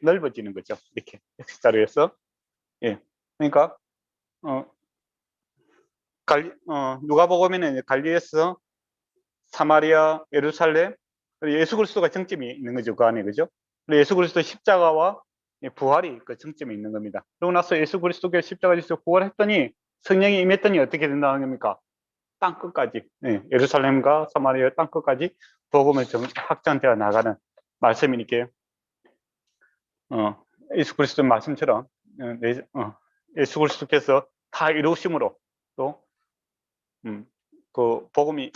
넓어지는 거죠. 이렇게 X자로 해서, 예, 그러니까 누가복음에는 갈릴리에서 사마리아, 예루살렘, 예수 그리스도가 정점이 있는 거죠, 그 안에, 그죠? 예수 그리스도 십자가와 부활이 그 정점에 있는 겁니다. 그러고 나서 예수 그리스도께서 십자가에서 부활했더니 성령이 임했더니 어떻게 된다는 겁니까? 땅 끝까지, 예, 예루살렘과 사마리아 땅 끝까지 복음을 확장되어 나가는 말씀이 이렇게 예수 그리스도 말씀처럼 예수 그리스도께서 다 이루심으로 또 그 복음이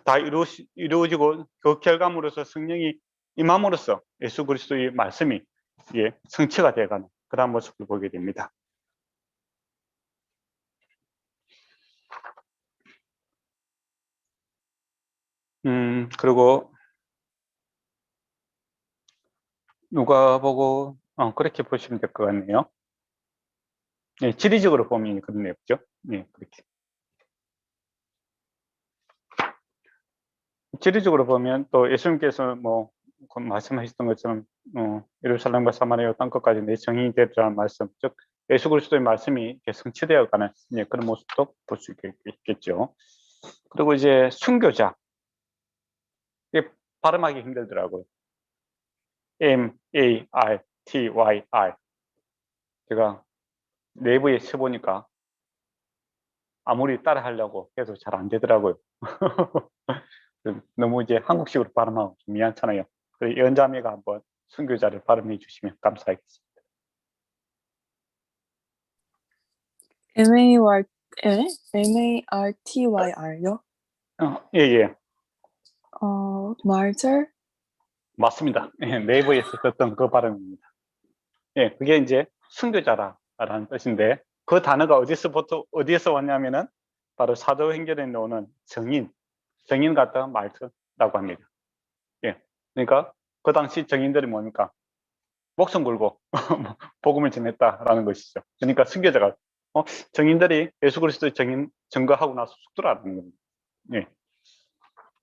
다 이루어지고 그 결과물로서 성령이 임함으로써 예수 그리스도의 말씀이 성취가 되어가는 그런 모습을 보게 됩니다. 그리고 누가복음 그렇게 보시면 될 것 같네요. 네, 지리적으로 보면 그렇네요, 그죠? 네, 그렇게. 지리적으로 보면 또 예수님께서 말씀하셨던 것처럼 예루살렘과 사마리아 땅 끝까지 내 정인이 되리라는 말씀, 즉 예수 그리스도의 말씀이 이렇게 성취되어가는 그런 모습도 볼 수 있겠죠. 그리고 이제 순교자, 이게 발음하기 힘들더라고요. M-A-R-T-Y-R. 제가 내부에 쳐보니까 아무리 따라 하려고 해도 잘 안 되더라고요. 너무 이제 한국식으로 발음하면 좀 미안찮아요. 그래서 연자매가 한번 순교자를 발음해 주시면 감사하겠습니다. MARTYR요? 예, 예. 말절? 맞습니다. 예, 네이버에서 썼던 그 발음입니다. 예, 그게 이제 순교자라는 뜻인데 그 단어가 어디에서 왔냐면은 바로 사도행전에 나오는 정인 같은 말투라고 합니다. 예, 그러니까 그 당시 정인들이 뭡니까? 목숨 걸고 복음을 전했다라는 것이죠. 그러니까 순교자가 정인들이 예수 그리스도의 증거하고 나서 죽더라는 겁니다. 예,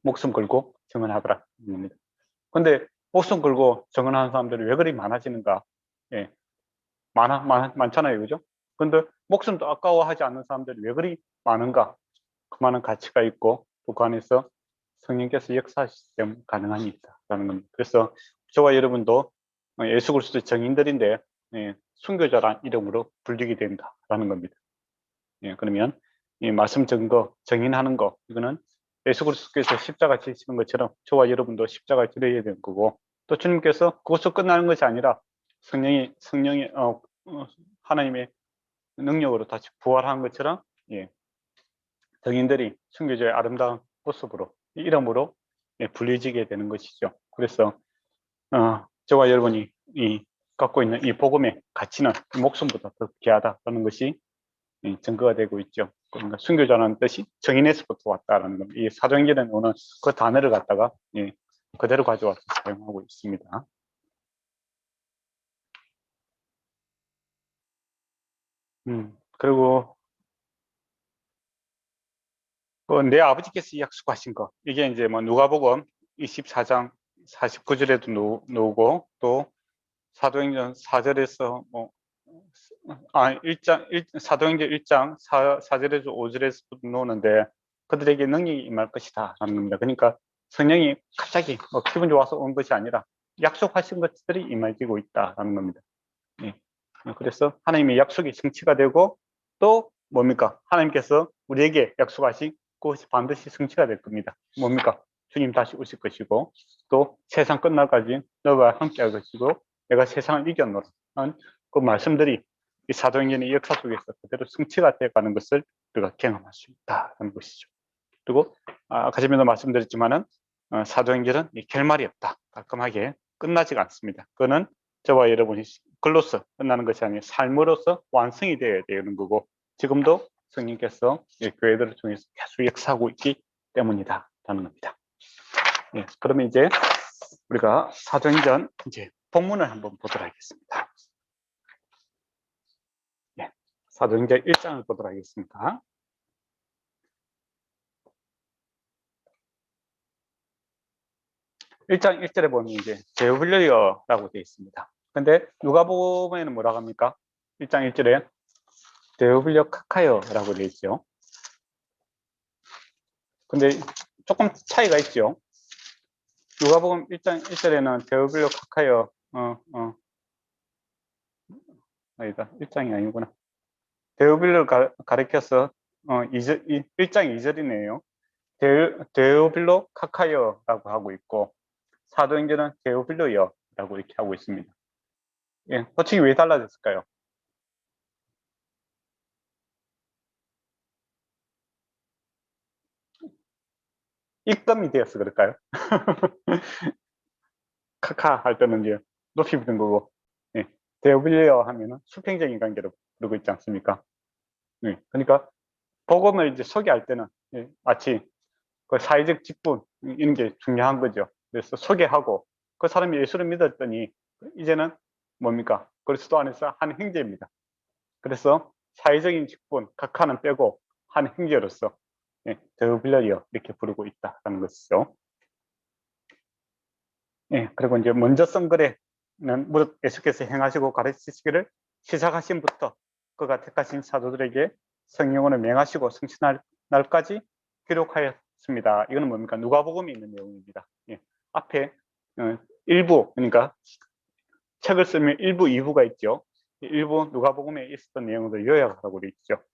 목숨 걸고 증언하더라. 근데 목숨 걸고 증언하는 사람들이 왜 그리 많아지는가? 예, 많잖아요, 그죠? 근데 목숨도 아까워하지 않는 사람들이 왜 그리 많은가? 그 많은 가치가 있고 또 그 안에서 성령께서 역사하시기 때문에 가능한 일이다라는 겁니다. 그래서 저와 여러분도 예수 그리스도의 정인들인데 순교자란 이름으로 불리게 된다라는 겁니다. 예, 그러면 이 말씀 증거 정인하는 거 이거는 예수 그리스도께서 십자가 지시는 것처럼 저와 여러분도 십자가 지려야 되는 거고 또 주님께서 그것으로 끝나는 것이 아니라 성령이 하나님의 능력으로 다시 부활한 것처럼 정인들이 순교자의 아름다운 모습으로 이름으로 불리지게 되는 것이죠. 그래서 저와 여러분이 갖고 있는 이 복음의 가치는 목숨보다 더 귀하다는 것이 증거가 되고 있죠. 그러니까 순교자라는 뜻이 정인에서부터 왔다라는 겁니다. 이 사도행전에 오는 그 단어를 갖다가 그대로 가져와서 사용하고 있습니다. 그리고 내 아버지께서 약속하신 거 이게 이제 누가복음 24장 49절에도 나오고 또 사도행전 4절에서 사도행전 1장 4절에서 5절에서 나오는데 그들에게 능력이 임할 것이다 라는 겁니다. 그러니까 성령이 갑자기 기분 좋아서 온 것이 아니라 약속하신 것들이 임해지고 있다라는 겁니다. 예. 그래서 하나님의 약속이 성취가 되고 또 뭡니까? 하나님께서 우리에게 약속하신 그것이 반드시 성취가 될 겁니다. 뭡니까? 주님 다시 오실 것이고 또 세상 끝날까지 너와 함께 할 것이고 내가 세상을 이겨노라 하는 그 말씀들이 이 사도행전의 역사 속에서 그대로 성취가 되어가는 것을 우리가 경험할 수 있다는 것이죠. 그리고 아까 전에도 말씀드렸지만은 사도행전은 결말이 없다. 깔끔하게 끝나지가 않습니다. 그거는 저와 여러분이 글로서 끝나는 것이 아니라 삶으로서 완성이 되어야 되는 거고 지금도 성령께서 교회들을 통해서 계속 역사하고 있기 때문이다라는 겁니다. 예, 그러면 이제 우리가 사도행전 이제 본문을 한번 보도록 하겠습니다. 예, 사도행전 1장을 보도록 하겠습니다. 1장 1절에 보면 이제 데오빌리어라고 되어 있습니다. 근데 누가복음에는 뭐라고 합니까? 1장 1절에 데오빌리어 카카요라고 되어 있죠. 근데 조금 차이가 있죠. 누가복음 1장 1절에는 데오빌리어 카카요 아니다. 1장이 아니구나. 데오빌리를 가리켜서 1장 2절이네요. 데오빌로 카카요라고 하고 있고 사도행전은 데오빌로요라고 이렇게 하고 있습니다. 예, 어떻게 왜 달라졌을까요? 입금이 되어서 그럴까요? 카카 할 때는 이제 높이 부른 거고, 예. 되어빌려 하면은 수평적인 관계로 부르고 있지 않습니까? 예. 그러니까 복음을 이제 소개할 때는, 예, 마치 그 사회적 직분 이런 게 중요한 거죠. 그래서 소개하고 그 사람이 예수를 믿었더니 이제는 뭡니까? 그리스도 안에서 한 형제입니다. 그래서 사회적인 직분 각하는 빼고 한 형제로서, 예, 더빌려리어 이렇게 부르고 있다는 것이죠. 예, 그리고 이제 먼저 쓴 글에는 무릇 예수께서 행하시고 가르치시기를 시작하신부터 그가 택하신 사도들에게 성령을 명하시고 성취할 날까지 기록하였습니다. 이거는 뭡니까? 누가복음에 있는 내용입니다. 예, 앞에 일부, 그러니까 책을 쓰면 일부, 2부가 있죠. 일부 누가복음에 있었던 내용을 요약하고 있죠.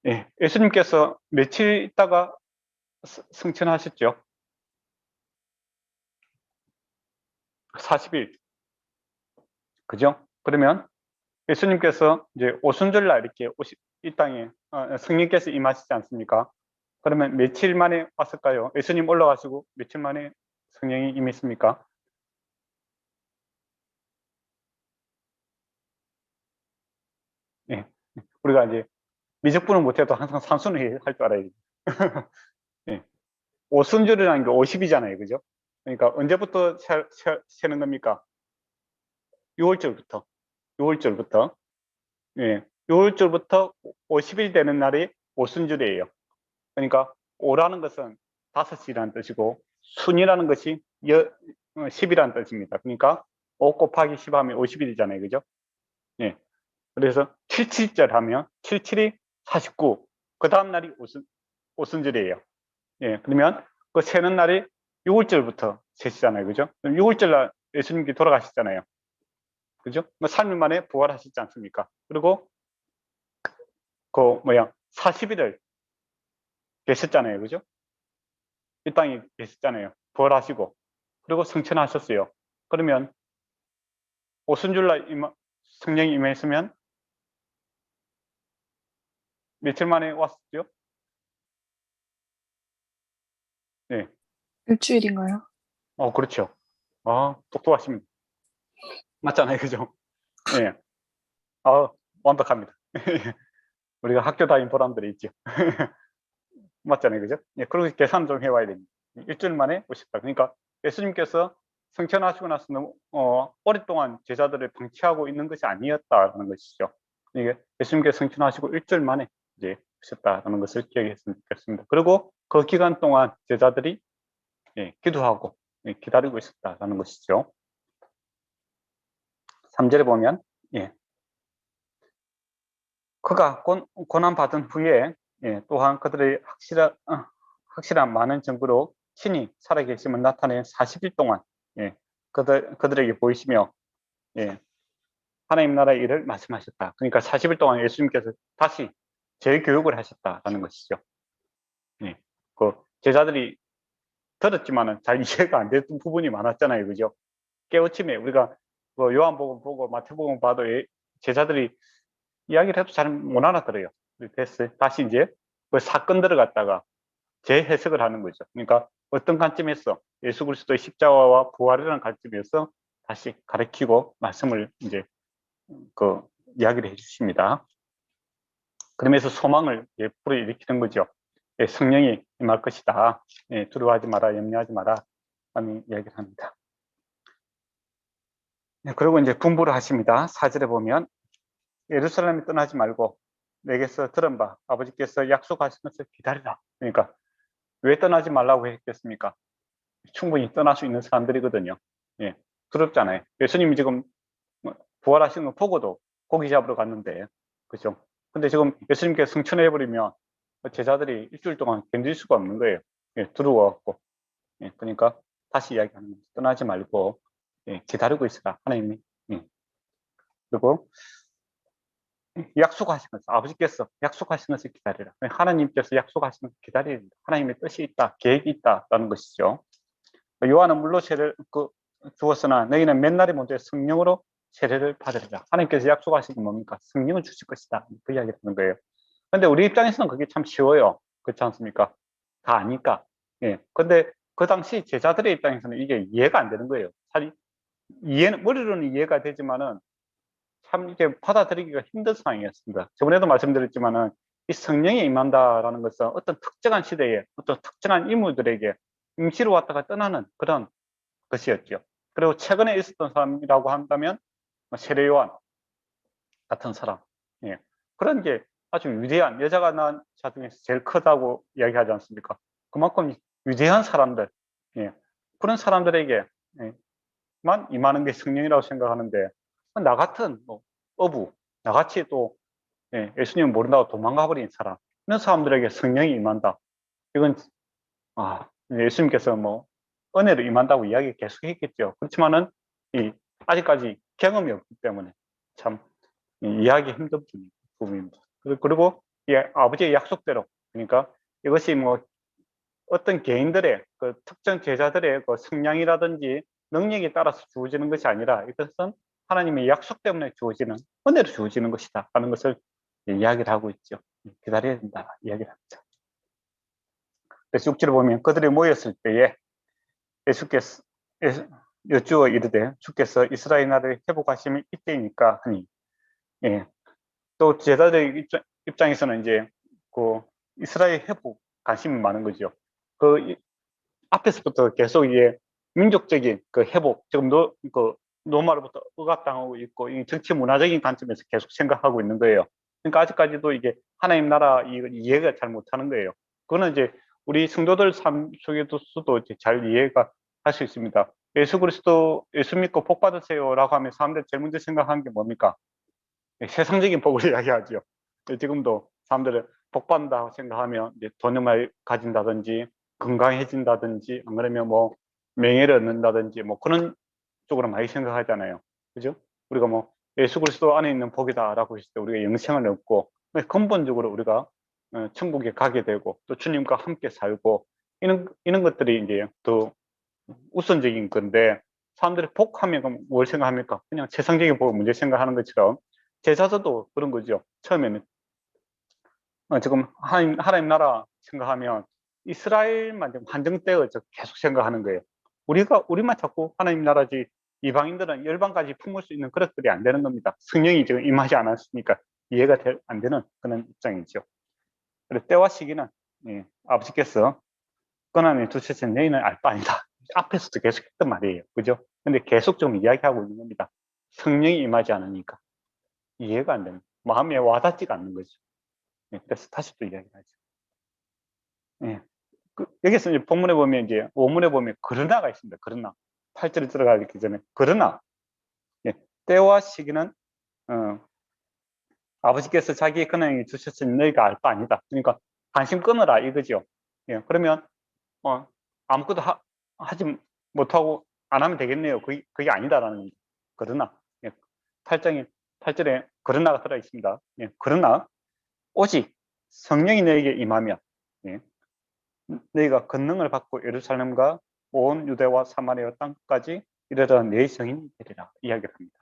예, 예수님께서 며칠 있다가 승천하셨죠? 40일. 그죠? 그러면 예수님께서 이제 오순절날 이렇게 이 땅에 성령께서 임하시지 않습니까? 그러면 며칠 만에 왔을까요? 예수님 올라가시고 며칠 만에 성령이 임했습니까? 예. 우리가 이제 미적분을 못해도 항상 산수는 할 줄 알아야 돼요. 예. 오순절이라는 게 50이잖아요. 그죠? 그러니까 언제부터 세는 겁니까? 6월절부터. 6월절부터. 예. 6월절부터 50일 되는 날이 오순절이에요. 그러니까 오라는 것은 5시라는 뜻이고 순이라는 것이 10이라는 뜻입니다. 그러니까 5 곱하기 10 하면 50일이잖아요. 그죠? 예. 그래서 77절 하면 77이 49. 그 다음 날이 오순절이에요. 예. 그러면 그 세는 날이 6월절부터 세시잖아요. 그죠? 6월절 날 예수님께 돌아가셨잖아요. 그죠? 3일 만에 부활하셨지 않습니까? 그리고 그 40일을 계셨잖아요. 그죠? 이 땅에 계셨잖아요. 부활하시고. 그리고 승천하셨어요. 그러면 오순절날 성령이 임했으면 며칠 만에 왔었죠? 네. 일주일인가요? 그렇죠. 똑똑하십니다. 맞잖아요. 그죠? 예. 완벽합니다. 우리가 학교 다닌 보람들이 있죠. 맞잖아요. 그죠? 예. 그리고 계산 좀 해와야 됩니다. 일주일 만에 오셨다. 그러니까 예수님께서 승천하시고 나서 너무, 오랫동안 제자들을 방치하고 있는 것이 아니었다는 것이죠. 이게 예수님께서 승천하시고 일주일 만에 이제 오셨다는 것을 기억했으면 좋겠습니다. 그리고 그 기간 동안 제자들이, 예, 기도하고, 예, 기다리고 있었다는 것이죠. 3절에 보면, 예, 그가 고난받은 후에, 예, 또한 그들의 확실한 많은 증거로 친히 살아계심을 나타내 40일 동안, 예, 그들에게 보이시며, 예, 하나님 나라의 일을 말씀하셨다. 그러니까 40일 동안 예수님께서 다시 재교육을 하셨다는 것이죠. 예, 그 제자들이 들었지만은 잘 이해가 안 됐던 부분이 많았잖아요. 그죠? 깨우침에 우리가 뭐 요한복음 보고 마태복음 봐도 제자들이 이야기를 해도 잘 못 알아들어요. 됐어요. 다시 이제 그 사건들을 갖다가 재해석을 하는 거죠. 그러니까 어떤 관점에서 예수 그리스도의 십자가와 부활이라는 관점에서 다시 가르치고 말씀을 이제 그 이야기를 해주십니다. 그러면서 소망을 불어일으키는 거죠. 성령이 임할 것이다. 두려워하지 마라, 염려하지 마라 하는 이야기를 합니다. 그리고 이제 분부를 하십니다. 4절에 보면 예루살렘에 떠나지 말고 내게서 들은 바 아버지께서 약속하신 것을 기다리라. 그러니까 왜 떠나지 말라고 했겠습니까? 충분히 떠날 수 있는 사람들이거든요. 예, 두렵잖아요. 예수님이 지금 부활하시는 거 보고도 고기 잡으러 갔는데, 그죠? 근데 지금 예수님께서 승천해버리면 제자들이 일주일 동안 견딜 수가 없는 거예요. 예, 두려워갖고. 예, 그러니까 다시 이야기하는 거죠. 떠나지 말고, 예, 기다리고 있으라. 하나님이. 예. 그리고 약속하신 것을, 아버지께서 약속하신 것을 기다리라. 하나님께서 약속하신 것을 기다리라. 하나님의 뜻이 있다, 계획이 있다라는 것이죠. 요한은 물로 세례를 주었으나 너희는 맨날이 먼저 성령으로 세례를 받으리라. 하나님께서 약속하신 게 뭡니까? 성령을 주실 것이다. 그 이야기를 하는 거예요. 근데 우리 입장에서는 그게 참 쉬워요. 그렇지 않습니까? 다 아니까. 예. 근데 그 당시 제자들의 입장에서는 이게 이해가 안 되는 거예요. 사실 이해는, 머리로는 이해가 되지만은 참 이게 받아들이기가 힘든 상황이었습니다. 저번에도 말씀드렸지만은 이 성령이 임한다라는 것은 어떤 특정한 시대에 어떤 특정한 인물들에게 임시로 왔다가 떠나는 그런 것이었죠. 그리고 최근에 있었던 사람이라고 한다면 세례 요한 같은 사람, 예. 그런 게 아주 위대한, 여자가 낳은 자 중에서 제일 크다고 이야기하지 않습니까? 그만큼 위대한 사람들, 예. 그런 사람들에게 예, 만 임하는 게 성령이라고 생각하는데, 나 같은 뭐 어부, 나같이 또 예, 예수님 모른다고 도망가 버린 사람, 이런 사람들에게 성령이 임한다. 이건 예수님께서 뭐 은혜로 임한다고 이야기 계속 했겠죠. 그렇지만은 이 아직까지 경험이 없기 때문에 참 이해하기 힘든 부분입니다. 그리고 이 아버지의 약속대로, 그러니까 이것이 뭐 어떤 개인들의 그 특정 제자들의 그 성량이라든지 능력에 따라서 주어지는 것이 아니라 이것은 하나님의 약속 때문에 주어지는, 은혜로 주어지는 것이다 하는 것을 이야기를 하고 있죠. 기다려야 된다 이야기를 합니다. 그래서 6절을 보면 그들이 모였을 때에 예수께서 여쭈어 이르되 주께서 이스라엘 나라를 회복하심이 이때이니까 하니, 예. 또 제자들 입장에서는 이제 그 이스라엘 회복 관심이 많은 거죠. 그 앞에서부터 계속 이게 민족적인 그 회복, 지금 그 노마로부터 억압당하고 있고 이 정치 문화적인 관점에서 계속 생각하고 있는 거예요. 그러니까 아직까지도 이게 하나님 나라 이해가 잘 못하는 거예요. 그거는 이제 우리 성도들 삶 속에서도 이제 잘 이해가 할 수 있습니다. 예수 그리스도, 예수 믿고 복 받으세요라고 하면 사람들이 제일 먼저 생각하는 게 뭡니까? 세상적인 복을 이야기하죠. 지금도 사람들은 복 받는다고 생각하면 이제 돈을 많이 가진다든지 건강해진다든지 안 그러면 뭐 명예를 얻는다든지 뭐 그런 쪽으로 많이 생각하잖아요. 그죠? 우리가 뭐 예수 그리스도 안에 있는 복이다라고 했을 때 우리가 영생을 얻고 근본적으로 우리가 천국에 가게 되고 또 주님과 함께 살고 이런 것들이 이제 더 우선적인 건데, 사람들이 복하면 그럼 뭘 생각합니까? 그냥 세상적인 복을 먼저 생각하는 것처럼 제자들도 그런 거죠. 처음에는 지금 하나님 나라 생각하면 이스라엘만 좀 한정되어 계속 생각하는 거예요. 우리만 자꾸 하나님 나라지 이방인들은 열방까지 품을 수 있는 그릇들이 안 되는 겁니다. 성령이 지금 임하지 않았으니까 이해가 안 되는 그런 입장이죠. 그래서 때와 시기는 아버지께서 권한에 두셔서 너희는 알 바 아니다. 앞에서도 계속 했던 말이에요. 그죠? 근데 계속 좀 이야기하고 있는 겁니다. 성령이 임하지 않으니까 이해가 안 되는, 마음에 와닿지가 않는 거죠. 그래서 다시 또 이야기하죠. 예. 여기서 이제 본문에 보면 이제 원문에 보면 그러나가 있습니다. 그러나 8절에 들어가기 전에 그러나 때와 시기는 아버지께서 자기의 권한에 주셨으니 너희가 알 바 아니다. 그러니까 관심 끊어라 이거죠. 그러면 아무것도 하지 못하고 안 하면 되겠네요. 그게 아니다라는 겁니다. 그러나 8절에 그러나가 들어 있습니다. 그러나 오직 성령이 너에게 임하면 너희가 권능을 받고 예루살렘과 온 유대와 사마리아 땅까지 이르러 내 성인이 되리라 이야기를 합니다.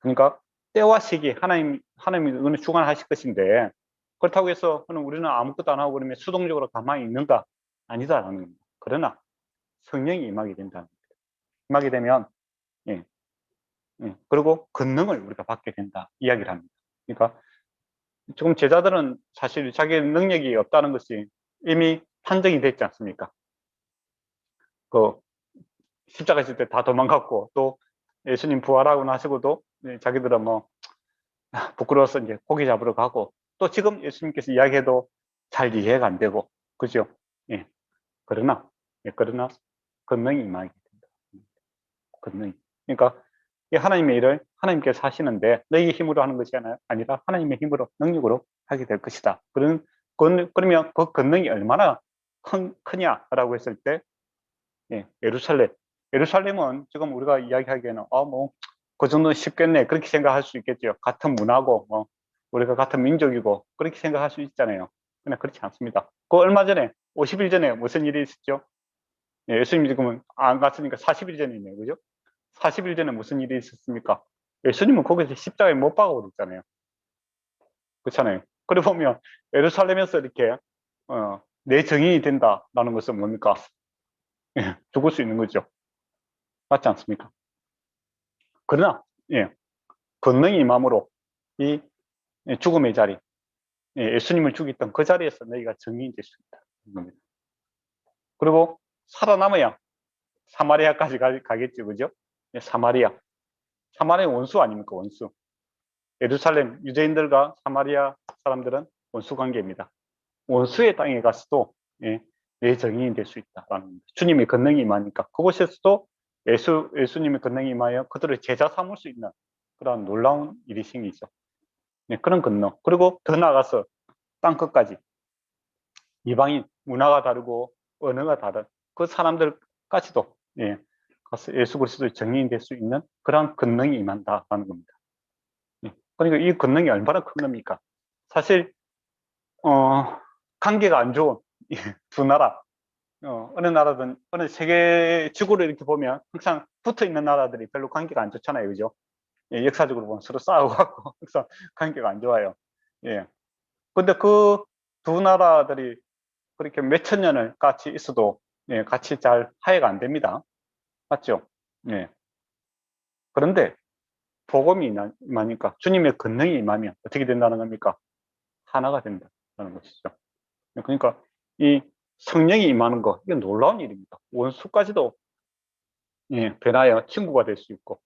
그러니까 때와 시기 하나님이 어느 주관하실 것인데, 그렇다고 해서 우리는 아무것도 안 하고 그러면 수동적으로 가만히 있는가? 아니다라는 겁니다. 그러나 성령이 임하게 된다는 겁니다. 임하게 되면 그리고 권능을 우리가 받게 된다 이야기를 합니다. 그러니까 지금 제자들은 사실 자기 능력이 없다는 것이 이미 판정이 됐지 않습니까? 그 십자가 있을 때 다 도망갔고, 또 예수님 부활하고 나시고도 자기들은 뭐 부끄러워서 이제 고기 잡으러 가고, 또 지금 예수님께서 이야기해도 잘 이해가 안 되고, 그죠? 그러나 권능이 임하게 된다. 권능이. 그러니까 이 하나님의 일을 하나님께서 하시는데 너희의 힘으로 하는 것이 아니라 하나님의 힘으로, 능력으로 하게 될 것이다. 그러면 그 권능이 얼마나 크냐라고 했을 때 예루살렘은 지금 우리가 이야기하기에는 뭐 그 정도는 쉽겠네 그렇게 생각할 수 있겠죠. 같은 문화고 뭐 우리가 같은 민족이고 그렇게 생각할 수 있잖아요. 그러나 그렇지 않습니다. 그 얼마 전에 50일 전에 무슨 일이 있었죠? 예수님이 지금은 안 갔으니까 40일 전이네요. 그죠? 40일 전에 무슨 일이 있었습니까? 예수님은 거기서 십자가에 못 박아 버렸잖아요. 그렇잖아요. 그래 보면 예루살렘에서 이렇게 내 정인이 된다라는 것은 뭡니까? 예, 죽을 수 있는 거죠. 맞지 않습니까? 그러나 예, 권능이 임함으로 이 죽음의 자리, 예수님을 죽였던 그 자리에서 너희가 정인이 될 수 있다는 겁니다. 그리고 살아남아야 사마리아까지 가겠죠, 그죠? 예, 사마리아 원수 아닙니까? 원수. 예루살렘 유대인들과 사마리아 사람들은 원수 관계입니다. 원수의 땅에 가서도 예, 내 정인이 될 수 있다라는 겁니다. 주님의 권능이 임하니까 그곳에서도 예수님의 권능이 임하여 그들을 제자 삼을 수 있는 그런 놀라운 일이 생기죠. 네, 그런 권능. 그리고 더 나아가서 땅 끝까지 이방인 문화가 다르고 언어가 다른 그 사람들까지도 예, 가서 예수 그리스도의 정인이 될 수 있는 그런 권능이 임한다라는 겁니다. 예, 그러니까 이 권능이 얼마나 큰 겁니까? 사실 관계가 안 좋은 두 나라, 어느 나라든 어느 세계 지구를 이렇게 보면 항상 붙어 있는 나라들이 별로 관계가 안 좋잖아요, 그죠? 예, 역사적으로 보면 서로 싸우고 항상 관계가 안 좋아요. 예. 근데 그 두 나라들이 그렇게 몇천 년을 같이 있어도 예, 같이 잘 화해가 안 됩니다. 맞죠? 예. 그런데 복음이 임하니까 주님의 권능이 임하면 어떻게 된다는 겁니까? 하나가 된다는 것이죠. 그러니까 이 성령이 임하는 거 이건 놀라운 일입니다. 원수까지도 예, 변하여 친구가 될 수 있고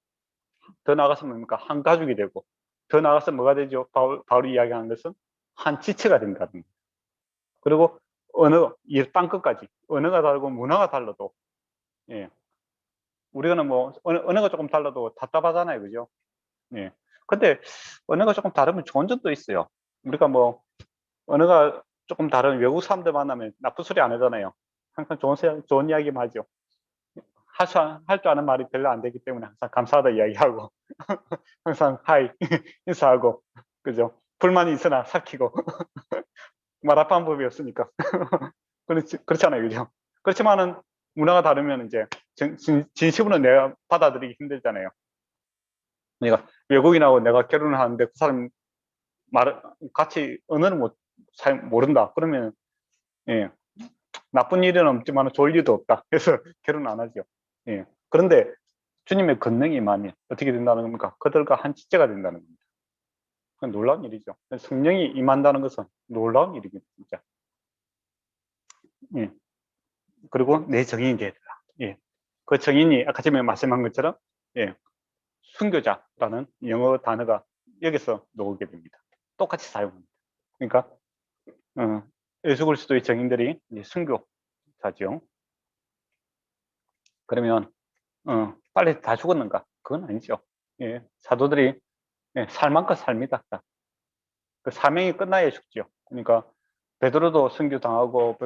더 나아가서 뭡니까? 한 가족이 되고 더 나아가서 뭐가 되죠? 바울이 이야기하는 것은 한 지체가 된다는 겁니다. 그리고 언어, 이 땅끝까지 언어가 다르고 문화가 달라도 예, 우리는 뭐 언어가 조금 달라도 답답하잖아요, 그죠? 예. 근데 언어가 조금 다르면 좋은 점도 있어요. 우리가 뭐 언어가 조금 다른 외국 사람들 만나면 나쁜 소리 안 하잖아요. 항상 좋은 이야기만 하죠. 할 줄 아는 말이 별로 안 되기 때문에 항상 감사하다 이야기하고 항상 하이 인사하고 그죠? 불만이 있으나 삭히고 말할 방법이 없으니까 그렇잖아요, 그죠? 그렇지만은 문화가 다르면 이제 진심으로 내가 받아들이기 힘들잖아요. 그러니까 외국인하고 내가 결혼을 하는데 그 사람 말 같이 언어는 잘 모른다. 그러면 예, 나쁜 일은 없지만 좋을 일도 없다. 그래서 결혼 안 하죠. 예. 그런데 주님의 권능이 임하면 어떻게 된다는 겁니까? 그들과 한 지체가 된다는 겁니다. 그건 놀라운 일이죠. 성령이 임한다는 것은 놀라운 일이거든요, 진짜. 예. 그리고 내 정인이 되더라. 예. 그 정인이 아까 전에 말씀한 것처럼 예. 순교자라는 영어 단어가 여기서 나오게 됩니다. 똑같이 사용합니다. 그러니까 예수 그리스도의 정인들이 이제 순교자죠. 그러면 빨리 다 죽었는가? 그건 아니죠. 예. 사도들이 예, 살만큼 삽니다. 그 사명이 끝나야 죽죠. 그러니까 베드로도 순교당하고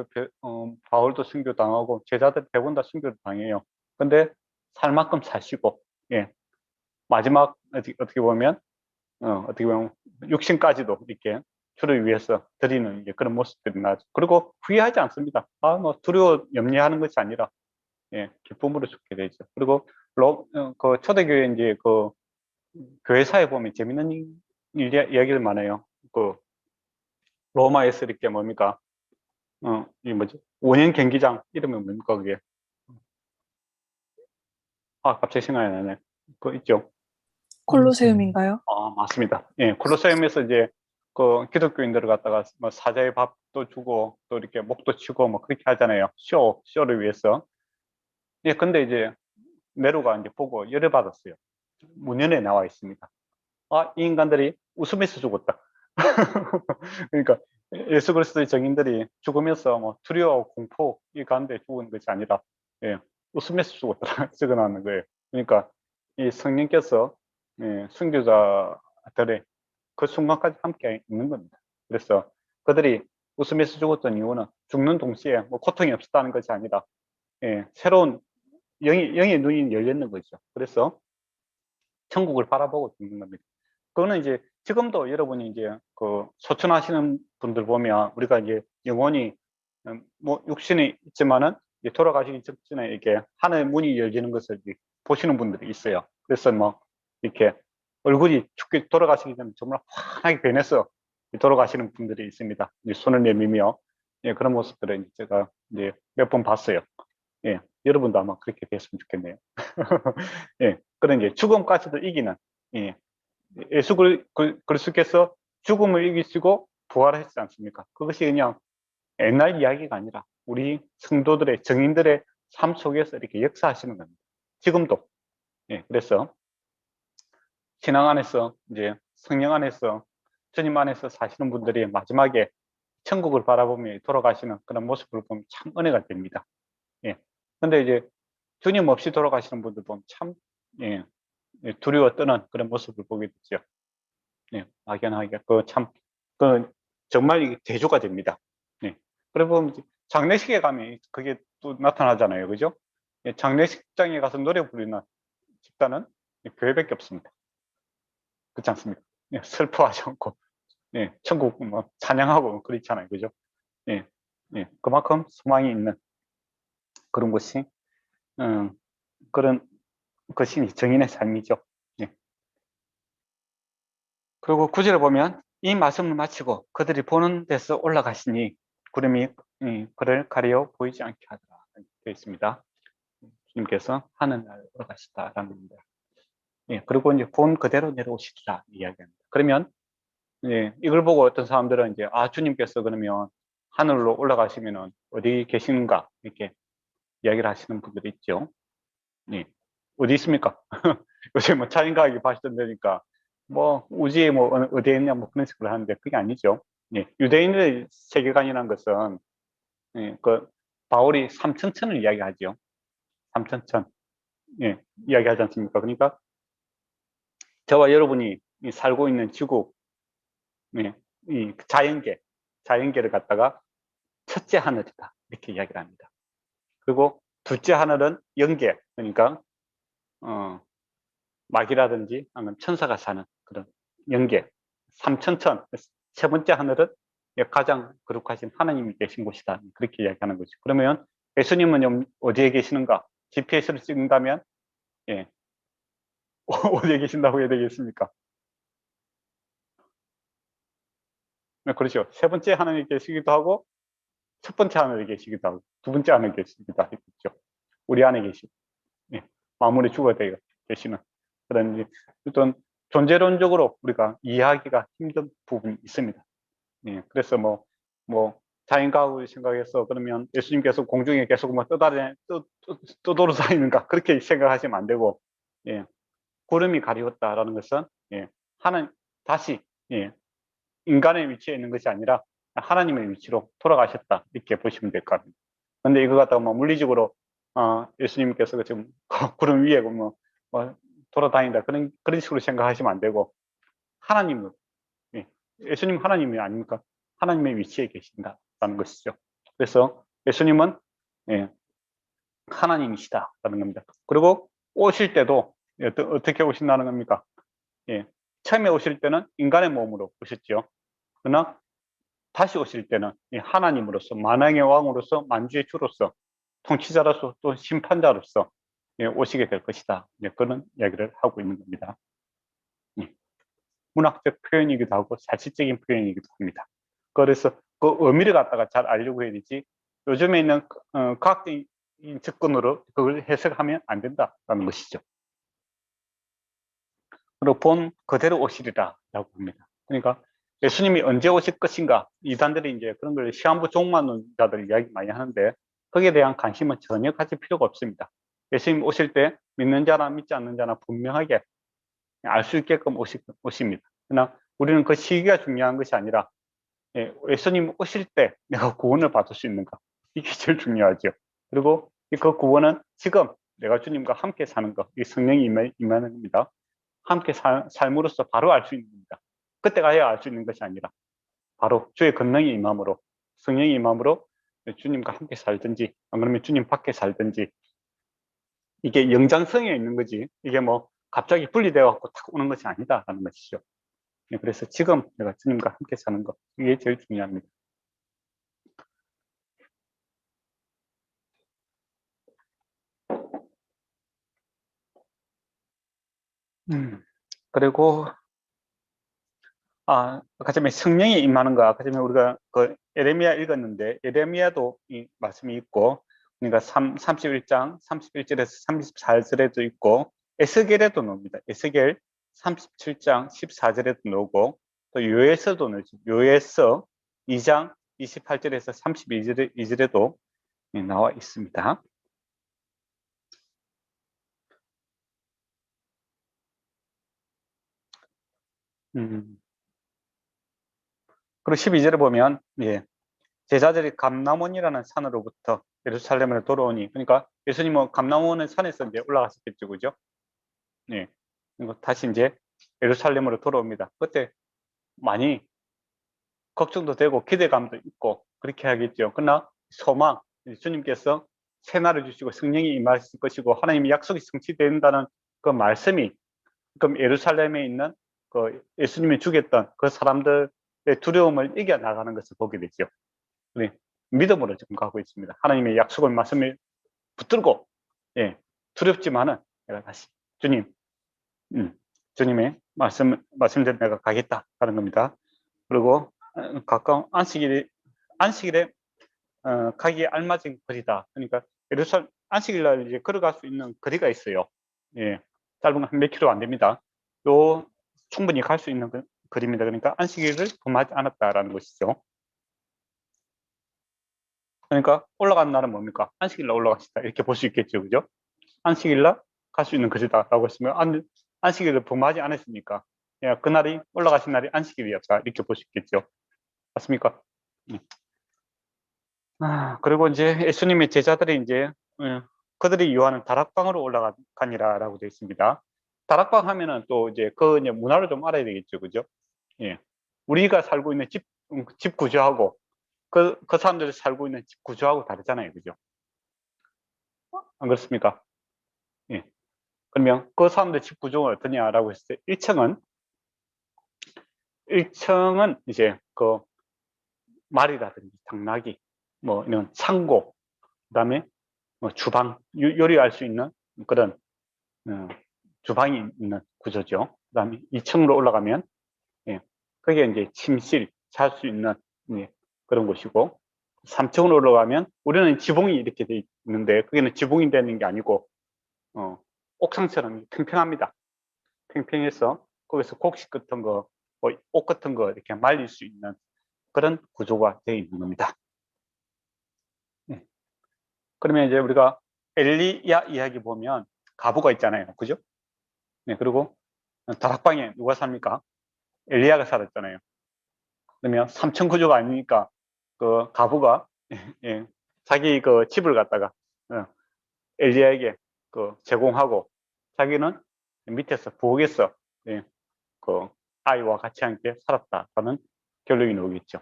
바울도 순교당하고 제자들 대부분 다 순교를 당해요. 근데 살 만큼 사시고 예, 마지막 어떻게 보면 어떻게 보면 육신까지도 이렇게 주를 위해서 드리는 이제 그런 모습들이 나죠. 그리고 후회하지 않습니다. 뭐 두려워 염려하는 것이 아니라 예, 기쁨으로 죽게 되죠. 그리고 그 초대교회 이제 그 교회사에 보면 재밌는 이야기를 많아요. 그 로마에서 이렇게 뭡니까? 이 뭐지? 원형 경기장 이름이 뭡니까 그게? 갑자기 생각이 안 나네. 그 있죠? 콜로세움인가요? 맞습니다. 예, 콜로세움에서 이제 그 기독교인들을 갖다가 뭐 사자의 밥도 주고 또 이렇게 목도 치고 뭐 그렇게 하잖아요. 쇼를 위해서. 예, 근데 이제 네로가 이제 보고 열을 받았어요. 문연에 나와 있습니다. 이 인간들이 웃으면서 죽었다. 그러니까 예수 그리스도의 정인들이 죽으면서 뭐 두려워 공포 이 가운데 죽은 것이 아니라 예, 웃으면서 죽었다 적어놨는 거예요. 그러니까 이 성령께서 예, 순교자들의 그 순간까지 함께 있는 겁니다. 그래서 그들이 웃으면서 죽었던 이유는 죽는 동시에 뭐 고통이 없었다는 것이 아니라 예, 새로운 영의 눈이 열렸는 거죠. 그래서 천국을 바라보고 죽는 겁니다. 그거는 이제 지금도 여러분이 이제 그 소천하시는 분들 보면 우리가 이제 영혼이 뭐 육신이 있지만은 이제 돌아가시기 직전에 이렇게 하늘 문이 열리는 것을 보시는 분들이 있어요. 그래서 뭐 이렇게 얼굴이 죽게 돌아가시기 전에 정말 환하게 변해서 돌아가시는 분들이 있습니다. 손을 내밀며 예, 그런 모습들을 제가 이제 몇 번 봤어요. 예, 여러분도 아마 그렇게 됐으면 좋겠네요. 예, 그런 이제 죽음까지도 이기는, 예, 예수 그리스도께서 죽음을 이기시고 부활하셨지 않습니까? 그것이 그냥 옛날 이야기가 아니라 우리 성도들의, 정인들의 삶 속에서 이렇게 역사하시는 겁니다. 지금도. 예, 그래서 신앙 안에서, 이제 성령 안에서, 주님 안에서 사시는 분들이 마지막에 천국을 바라보며 돌아가시는 그런 모습을 보면 참 은혜가 됩니다. 예. 근데 이제 주님 없이 돌아가시는 분들 보면 참, 예, 두려워 떠는 그런 모습을 보게 되죠. 예, 막연하게. 정말 이게 대조가 됩니다. 예. 그리고 보면 장례식에 가면 그게 또 나타나잖아요. 그죠? 예, 장례식장에 가서 노래 부르는 집단은 교회밖에 없습니다. 그렇지 않습니까? 예, 슬퍼하지 않고, 예, 천국 뭐 찬양하고 그렇잖아요. 그죠? 예, 예, 그만큼 소망이 있는 그런 것이, 그런 것이 정인의 삶이죠. 예. 그리고 구절을 보면 이 말씀을 마치고 그들이 보는 데서 올라가시니 구름이 그를 가려 보이지 않게 하더라 되어 있습니다. 주님께서 하늘나라에 올라가시다라는 겁니다. 예, 그리고 이제 본 그대로 내려오시리라 이야기합니다. 그러면 예, 이걸 보고 어떤 사람들은 이제 주님께서 그러면 하늘로 올라가시면은 어디 계시는가 이렇게 이야기를 하시는 분들이 있죠. 예, 어디 있습니까? 요새 뭐 자연과학이 발전되니까 뭐 우주에 뭐 어디에 있냐 뭐 그런 식으로 하는데 그게 아니죠. 예, 유대인의 세계관이라는 것은, 예, 그 바울이 삼천천을 이야기하죠. 삼천천. 예, 이야기하지 않습니까? 그러니까 저와 여러분이 살고 있는 지구, 예, 이 자연계를 갖다가 첫째 하늘이다 이렇게 이야기를 합니다. 그리고 둘째 하늘은 영계, 그러니까 마귀라든지 아니면 천사가 사는 그런 영계, 삼천천, 세 번째 하늘은 가장 거룩하신 하나님이 계신 곳이다. 그렇게 이야기하는 거죠. 그러면 예수님은 어디에 계시는가? GPS를 찍는다면, 예, 어디에 계신다고 해야 되겠습니까? 네, 그렇죠. 세 번째 하나님이 계시기도 하고, 첫 번째 하나님이 계시기도 하고, 두 번째 하나님이 계시기도 하겠죠. 우리 안에 계시고, 예, 마무리 죽어야 계시는 그런 어떤 존재론적으로 우리가 이해하기가 힘든 부분이 있습니다. 예, 그래서 뭐, 자연과학을 생각해서 그러면 예수님께서 공중에 계속 뭐 떠돌아다니는가 그렇게 생각하시면 안 되고, 예, 구름이 가리웠다라는 것은, 예, 다시, 예, 인간의 위치에 있는 것이 아니라 하나님의 위치로 돌아가셨다 이렇게 보시면 될 것 같습니다. 근데 이거 갖다가 뭐 물리적으로 예수님께서 지금 구름 위에 뭐 돌아다닌다 그런 식으로 생각하시면 안 되고 하나님은, 예, 예수님 하나님이 아닙니까? 하나님의 위치에 계신다라는 것이죠. 그래서 예수님은, 예, 하나님이시다라는 겁니다. 그리고 오실 때도 어떻게 오신다는 겁니까? 예, 처음에 오실 때는 인간의 몸으로 오셨죠. 그러나 다시 오실 때는 하나님으로서 만왕의 왕으로서 만주의 주로서 통치자로서 또 심판자로서, 예, 오시게 될 것이다. 그런 이야기를 하고 있는 겁니다. 예, 문학적 표현이기도 하고 사실적인 표현이기도 합니다. 그래서 그 의미를 갖다가 잘 알려고 해야 되지 요즘에 있는 과학적인 접근으로 그걸 해석하면 안 된다라는 것이죠. 그리고 본 그대로 오시리라 라고 합니다. 그러니까 예수님이 언제 오실 것인가, 이단들이 이제 그런 걸 시한부 종말론자들 이야기 많이 하는데 거기에 대한 관심은 전혀 가질 필요가 없습니다. 예수님 오실 때 믿는 자나 믿지 않는 자나 분명하게 알 수 있게끔 오십니다. 그러나 우리는 그 시기가 중요한 것이 아니라, 예, 예수님 오실 때 내가 구원을 받을 수 있는가, 이게 제일 중요하죠. 그리고 그 구원은 지금 내가 주님과 함께 사는 것, 이 성령이 임하는 겁니다. 함께 삶으로써 바로 알 수 있는 겁니다. 그때 가야 알 수 있는 것이 아니라 바로 주의 권능이 임함으로, 성령이 임함으로 주님과 함께 살든지 안 그러면 주님 밖에 살든지, 이게 영장성에 있는 거지 이게 뭐 갑자기 분리되어 갖고 탁 오는 것이 아니다라는 것이죠. 그래서 지금 내가 주님과 함께 사는 것, 이게 제일 중요합니다. 그리고 아까 전에 성령이 임하는 거, 아까 전에 우리가 그 예레미야 읽었는데 예레미야도 이 말씀이 있고, 그러니까 31장 31절에서 34절에도 있고, 에스겔에도 나옵니다. 에스겔 37장 14절에도 나오고, 또 요에서도 나오죠. 요에서 2장 28절에서 32절에도 나와 있습니다. 그리고 12절에 보면, 제자들이 감람원이라는 산으로부터 예루살렘으로 돌아오니, 그러니까 예수님은 감람원의 산에서 이제 올라갔었겠죠, 그죠? 예. 그리고 다시 이제 예루살렘으로 돌아옵니다. 그때 많이 걱정도 되고 기대감도 있고 그렇게 하겠죠. 그러나 소망, 주님께서 새날을 주시고 성령이 임하실 것이고 하나님의 약속이 성취된다는 그 말씀이, 그럼 예루살렘에 있는 그 예수님이 죽였던 그 사람들의 두려움을 이겨 나가는 것을 보게 되죠. 우리 믿음으로 지금 가고 있습니다. 하나님의 약속을 말씀을 붙들고, 두렵지만은 내가 다시 주님, 주님의 말씀대로 내가 가겠다 하는 겁니다. 그리고 가까운 안식일에 가기에 알맞은 거리다. 그러니까 예루살렘 안식일날 이제 걸어갈 수 있는 거리가 있어요. 짧은 한 몇 킬로 안 됩니다. 요 충분히 갈 수 있는 거리입니다. 그러니까 안식일을 범하지 않았다라는 것이죠. 그러니까 올라간 날은 뭡니까? 안식일날 올라가시다 이렇게 볼 수 있겠죠, 그죠? 안식일날 갈 수 있는 거리다라고 했으면 안식일을 범하지 않았으니까, 그날이 올라가신 날이 안식일이었다 이렇게 볼 수 있겠죠. 맞습니까? 그리고 이제 예수님의 제자들이 이제 그들이 요하는 다락방으로 올라가니라라고 되어 있습니다. 다락방 하면은 또 이제 그 이제 문화를 좀 알아야 되겠죠, 그죠? 우리가 살고 있는 집 구조하고 그 사람들이 살고 있는 집 구조하고 다르잖아요, 그죠? 안 그렇습니까? 그러면 그 사람들 집 구조가 어떠냐라고 했을 때 1층은 이제 그 말이라든지 당나귀, 뭐 이런 창고, 그다음에 뭐 주방, 요리할 수 있는 그런 주방이 있는 구조죠. 그다음에 2층으로 올라가면, 그게 이제 침실, 잘 수 있는 그런 곳이고, 3층으로 올라가면 우리는 지붕이 이렇게 돼 있는데 그게는 지붕이 되는 게 아니고 옥상처럼 평평합니다. 평평해서 거기서 곡식 같은 거, 옷 같은 거 이렇게 말릴 수 있는 그런 구조가 되어 있는 겁니다. 그러면 이제 우리가 엘리야 이야기 보면 가부가 있잖아요, 그죠? 그리고 다락방에 누가 삽니까? 엘리야가 살았잖아요. 그러면 3층 구조가 아니니까 그 가부가 자기 그 집을 갖다가 엘리야에게 그 제공하고 자기는 밑에서 부엌에서 그 아이와 같이 함께 살았다라는 결론이 나오겠죠.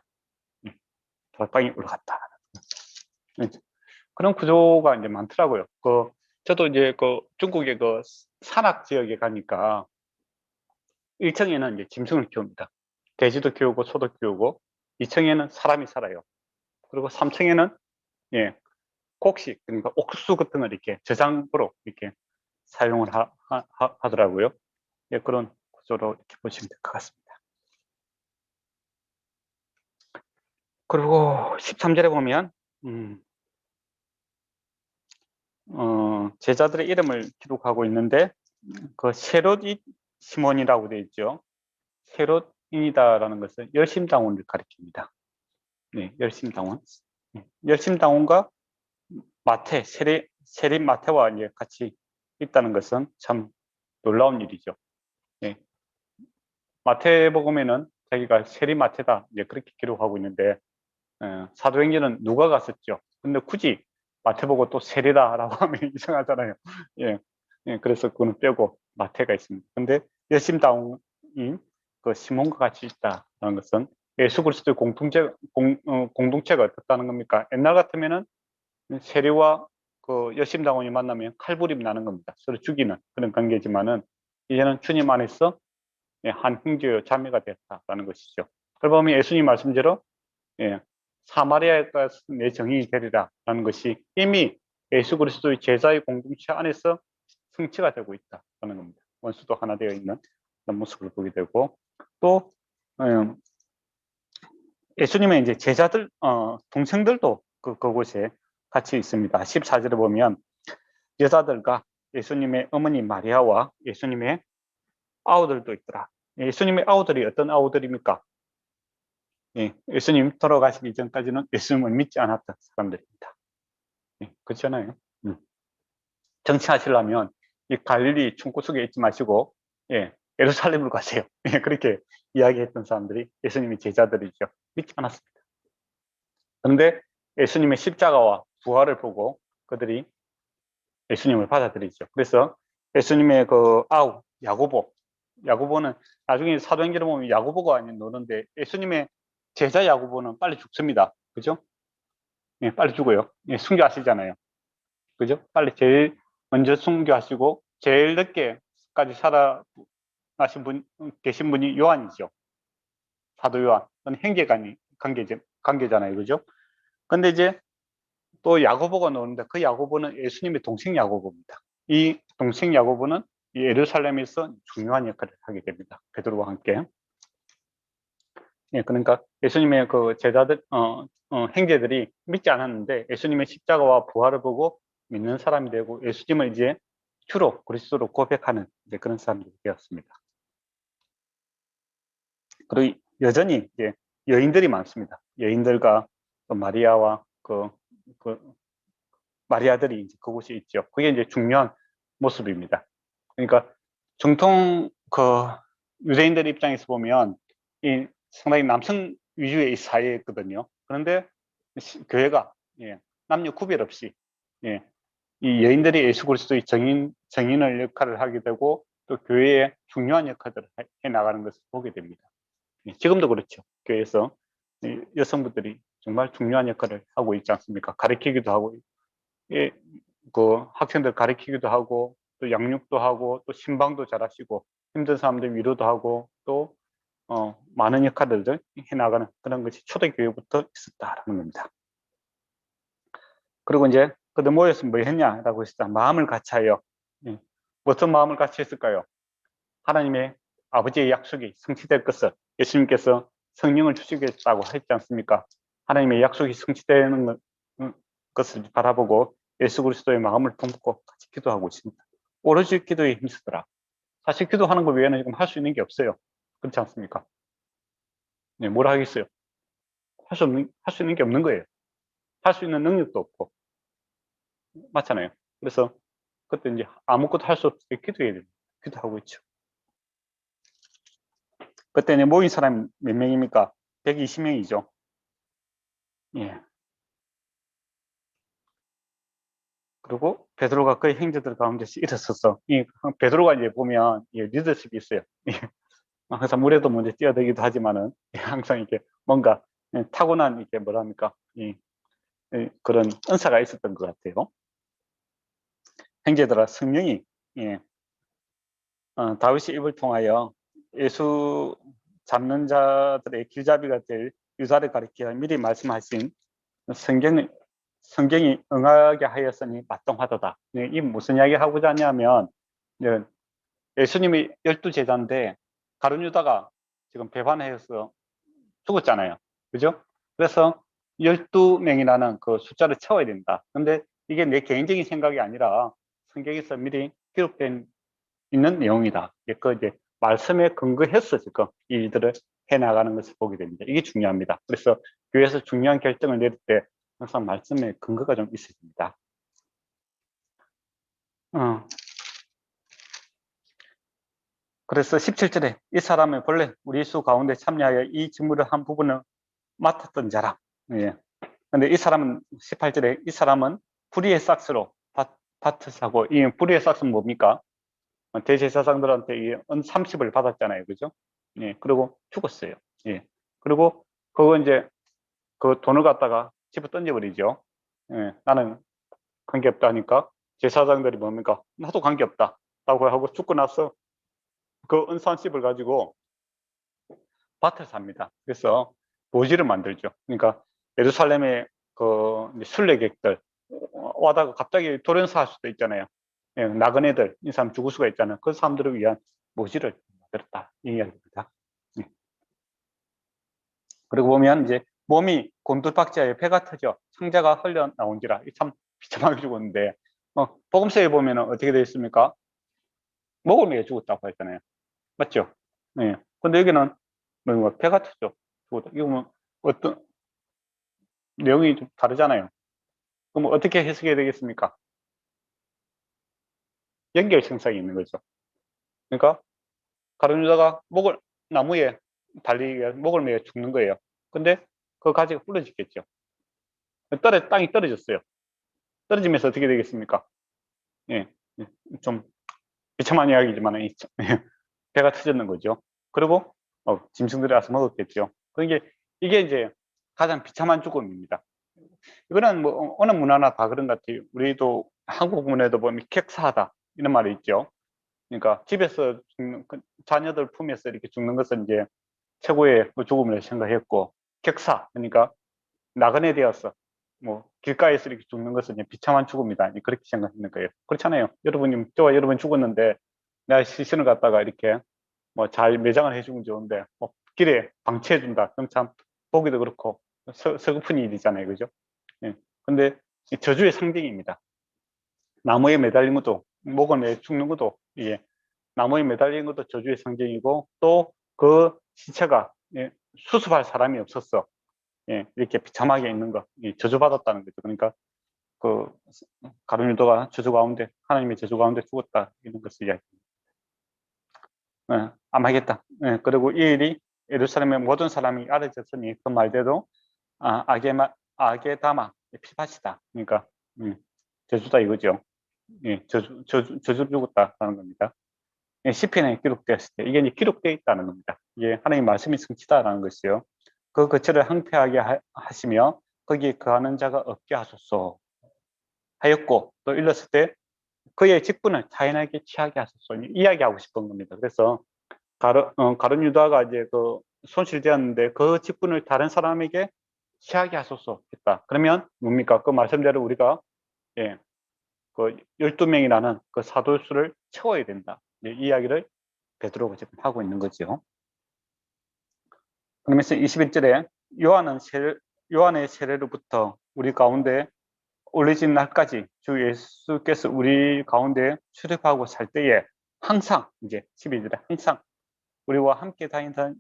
다락방에 올라갔다. 그런 구조가 이제 많더라고요. 저도 이제 중국의 산악 지역에 가니까 1층에는 이제 짐승을 키웁니다. 돼지도 키우고 소도 키우고, 2층에는 사람이 살아요. 그리고 3층에는 곡식, 그러니까 옥수수 같은 걸 이렇게 저장고로 이렇게 사용을 하더라고요. 그런 구조로 이렇게 보시면 될 것 같습니다. 그리고 13절에 보면 제자들의 이름을 기록하고 있는데 그 세롯이 시몬이라고 되어 있죠. 세롯인이다라는 것은 열심당원을 가리킵니다. 열심당원. 열심당원과 마태, 세립 마태와 이제 같이 있다는 것은 참 놀라운 일이죠. 마태복음에는 자기가 세립 마태다 이제 그렇게 기록하고 있는데 사도행전은 누가가 썼죠. 근데 굳이 마태보고 또 세례다라고 하면 이상하잖아요. 그래서 그거는 빼고 마태가 있습니다. 근데 열심당원인 그 시몬과 같이 있다는 것은 예수 그리스도의 공동체가 어떻다는 겁니까? 옛날 같으면은 세례와 그 열심당원이 만나면 칼부림 나는 겁니다. 서로 죽이는 그런 관계지만은 이제는 주님 안에서 한 형제요 자매가 됐다라는 것이죠. 그러다 보면 예수님 말씀대로 사마리아에 가서 내 정인이 되리라라는 것이 이미 예수 그리스도의 제자의 공동체 안에서 성취가 되고 있다는 겁니다. 원수도 하나 되어 있는 그런 모습을 보게 되고, 또 예수님의 이제 제자들, 동생들도 그곳에 같이 있습니다. 14절에 보면 여자들과 예수님의 어머니 마리아와 예수님의 아우들도 있더라. 예수님의 아우들이 어떤 아우들입니까? 예, 예수님 돌아가시기 전까지는 예수님을 믿지 않았던 사람들입니다. 예, 그렇잖아요. 정치하시려면 이 갈릴리 총구석에 있지 마시고, 예, 예루살렘으로 가세요. 예, 그렇게 이야기했던 사람들이 예수님의 제자들이죠. 믿지 않았습니다. 그런데 예수님의 십자가와 부활을 보고 그들이 예수님을 받아들이죠. 그래서 예수님의 그 아우 야고보는 나중에 사도행전을 보면 야고보가 아닌 노는데 예수님의 제자 야고보는 빨리 죽습니다. 그죠? 예, 빨리 죽어요. 예, 순교하시잖아요. 그죠? 빨리 제일 먼저 순교하시고 제일 늦게까지 살아나신 분 계신 분이 요한이죠. 사도 요한. 관계잖아요. 그죠? 근데 이제 또 야고보가 나오는데 그 야고보는 예수님의 동생 야고보입니다. 이 동생 야고보는 예루살렘에서 중요한 역할을 하게 됩니다. 베드로와 함께. 예, 그러니까 예수님의 그 제자들, 형제들이 믿지 않았는데 예수님의 십자가와 부활을 보고 믿는 사람이 되고 예수님을 이제 주로 그리스도로 고백하는 이제 그런 사람들이 되었습니다. 그리고 여전히 이제 여인들이 많습니다. 여인들과 또 마리아와 그 마리아들이 이제 그곳에 있죠. 그게 이제 중요한 모습입니다. 그러니까 정통 그 유대인들 입장에서 보면 이 상당히 남성 위주의 사회였거든요. 그런데 교회가 예, 남녀 구별 없이 예, 이 여인들이 예수 그리스도의 정인을 역할을 하게 되고 또 교회의 중요한 역할들을 해 나가는 것을 보게 됩니다. 예, 지금도 그렇죠. 교회에서 여성분들이 정말 중요한 역할을 하고 있지 않습니까? 가르치기도 하고 예, 그 학생들 가르치기도 하고 또 양육도 하고 또 신방도 잘하시고 힘든 사람들 위로도 하고 또 많은 역할들을 해나가는 그런 것이 초대교회부터 있었다라는 겁니다. 그리고 이제 그들 모여서 뭐 했냐라고 했을 때 마음을 같이하여 어떤 마음을 같이 했을까요? 하나님의 아버지의 약속이 성취될 것을 예수님께서 성령을 주시겠다고 했지 않습니까? 하나님의 약속이 성취되는 것을 바라보고 예수 그리스도의 마음을 품고 같이 기도하고 있습니다. 오로지 기도에 힘쓰더라. 사실 기도하는 것 외에는 지금 할 수 있는 게 없어요. 그렇지 않습니까? 네, 뭘 하겠어요? 할 수 있는 게 없는 거예요. 할 수 있는 능력도 없고. 맞잖아요. 그래서 그때 이제 아무것도 할 수 없을 때 기도해야 됩니다. 기도하고 있죠. 그때 모인 사람 몇 명입니까? 120명이죠. 예. 그리고 베드로가 그의 형제들 가운데서 일어서서 이 베드로가 이제 보면 리더십이 있어요. 항상 물에도 먼저 뛰어들기도 하지만은 항상 이렇게 뭔가 타고난 이렇게 뭐랍니까? 그런 은사가 있었던 것 같아요. 형제들아 성령이 다윗의 입을 통하여 예수 잡는 자들의 길잡이가 될 유다를 가리켜 미리 말씀하신 성경이 응하게 하였으니 마땅하도다. 이 무슨 이야기 하고자 하냐면 예수님이 12제자인데 가룟 유다가 지금 배반해서 죽었잖아요. 그죠? 그래서 12명이라는 그 숫자를 채워야 된다. 근데 이게 내 개인적인 생각이 아니라 성경에서 미리 기록된 있는 내용이다. 그 이제 말씀에 근거해서 지금 이 일들을 해 나가는 것을 보게 됩니다. 이게 중요합니다. 그래서 교회에서 중요한 결정을 내릴 때 항상 말씀에 근거가 좀 있습니다. 그래서 17절에 이 사람은 본래 우리 예수 가운데 참여하여 이 직무를 한 부분을 맡았던 자라. 예. 근데 이 사람은 18절에 이 사람은 불의의 삭스로 밭을 사고, 이 불의의 삭스는 뭡니까? 대제사장들한테 이 은 30을 받았잖아요. 그죠? 예. 그리고 죽었어요. 예. 그리고 그거 이제 그 돈을 갖다가 집어 던져버리죠. 예. 나는 관계없다 하니까 제사장들이 뭡니까? 나도 관계없다. 라고 하고 죽고 나서 그 은 30을 가지고 밭을 삽니다. 그래서 묘지를 만들죠. 그러니까 예루살렘의 그 순례객들 와다가 갑자기 돌연사 할 수도 있잖아요. 예, 나그네들, 이 사람 죽을 수가 있잖아요. 그 사람들을 위한 묘지를 만들었다. 이 이야기입니다. 예. 그리고 보면 이제 몸이 곤두박질하여 배가 터져 창자가 흘러나온지라. 참 비참하게 죽었는데, 복음서에 보면 어떻게 되어 있습니까? 목을 매여 죽었다고 했잖아요. 맞죠? 네. 근데 여기는 뭐 배가 터져 죽었다. 이거 뭐 어떤 내용이 좀 다르잖아요. 그럼 어떻게 해석해야 되겠습니까? 연결성상이 있는 거죠. 그러니까 가룟 유다가 나무에 달리게 목을 매여 죽는 거예요. 근데 그 가지가 부러지겠죠. 땅이 떨어졌어요. 떨어지면서 어떻게 되겠습니까? 예, 예, 좀 비참한 이야기지만 배가 터졌는 거죠. 그리고 짐승들이 와서 먹었겠죠. 그러니까 이게 이제 가장 비참한 죽음입니다. 이거는 뭐 어느 문화나 다 그런 것 같아요. 우리도 한국 문화에도 보면 객사하다 이런 말이 있죠. 그러니까 집에서 죽는 자녀들 품에서 이렇게 죽는 것은 이제 최고의 그 죽음을 생각했고, 격사 그러니까 나그네 되어서 뭐 길가에서 이렇게 죽는 것은 이제 비참한 죽음이다 그렇게 생각하는 거예요. 그렇잖아요. 저와 여러분 죽었는데 내가 시신을 갖다가 이렇게 뭐 잘 매장을 해주면 좋은데 길에 방치해준다. 그럼 참 보기도 그렇고 서글픈 일이잖아요, 그죠? 예. 근데 저주의 상징입니다. 나무에 매달린 것도, 목을 매 죽는 것도, 예, 나무에 매달린 것도 저주의 상징이고, 또 그 시체가, 예, 수습할 사람이 없었어. 예, 이렇게 비참하게 있는 거, 저주받았다는 거죠. 그러니까 그 가룟 유다가 저주 가운데, 하나님의 저주 가운데 죽었다 이런 것을 이야기합니다. 암하겠다. 예, 그리고 이 일이 예루살렘의 모든 사람이 알아졌으니 그 말대로 아게다마 피밭이다. 그러니까 저주다 이거죠. 예, 저주 죽었다라는 겁니다. 예, 시편에 기록되었을 때 이게 이제 기록되어 있다는 겁니다. 이게 하나님 말씀이 성취다라는 것이요. 그 거처를 황폐하게 하시며 거기에 거하는 자가 없게 하소서 하였고, 또 일렀을 때 그의 직분을 타인에게 취하게 하소서 이야기하고 싶은 겁니다. 그래서 가룟 유다가 이제 그 손실되었는데 그 직분을 다른 사람에게 취하게 하소서 했다. 그러면 뭡니까? 그 말씀대로 우리가, 예, 그 12명이라는 그 사도수를 채워야 된다. 이 이야기를 베드로가 지금 하고 있는 거죠. 그러면서 21절에 요한의 세례로부터 우리 가운데 올리신 날까지 주 예수께서 우리 가운데 출입하고 살 때에 항상, 이제 12절에 항상 우리와 함께 다니던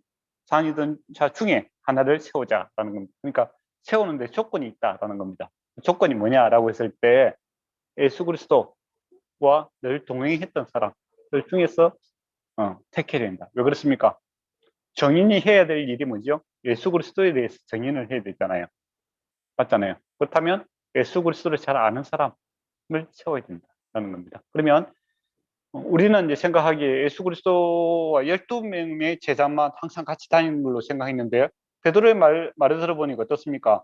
자 중에 하나를 세우자라는 겁니다. 그러니까 세우는데 조건이 있다라는 겁니다. 조건이 뭐냐라고 했을 때 예수 그리스도와 늘 동행했던 사람들 중에서 택해야 된다. 왜 그렇습니까? 정인이 해야 될 일이 뭐죠? 예수 그리스도에 대해서 정인을 해야 되잖아요. 맞잖아요. 그렇다면 예수 그리스도를 잘 아는 사람을 세워야 된다는 겁니다. 그러면 우리는 이제 생각하기에 예수 그리스도와 12명의 제자만 항상 같이 다니는 걸로 생각했는데요. 베드로의 말을 들어보니까 어떻습니까?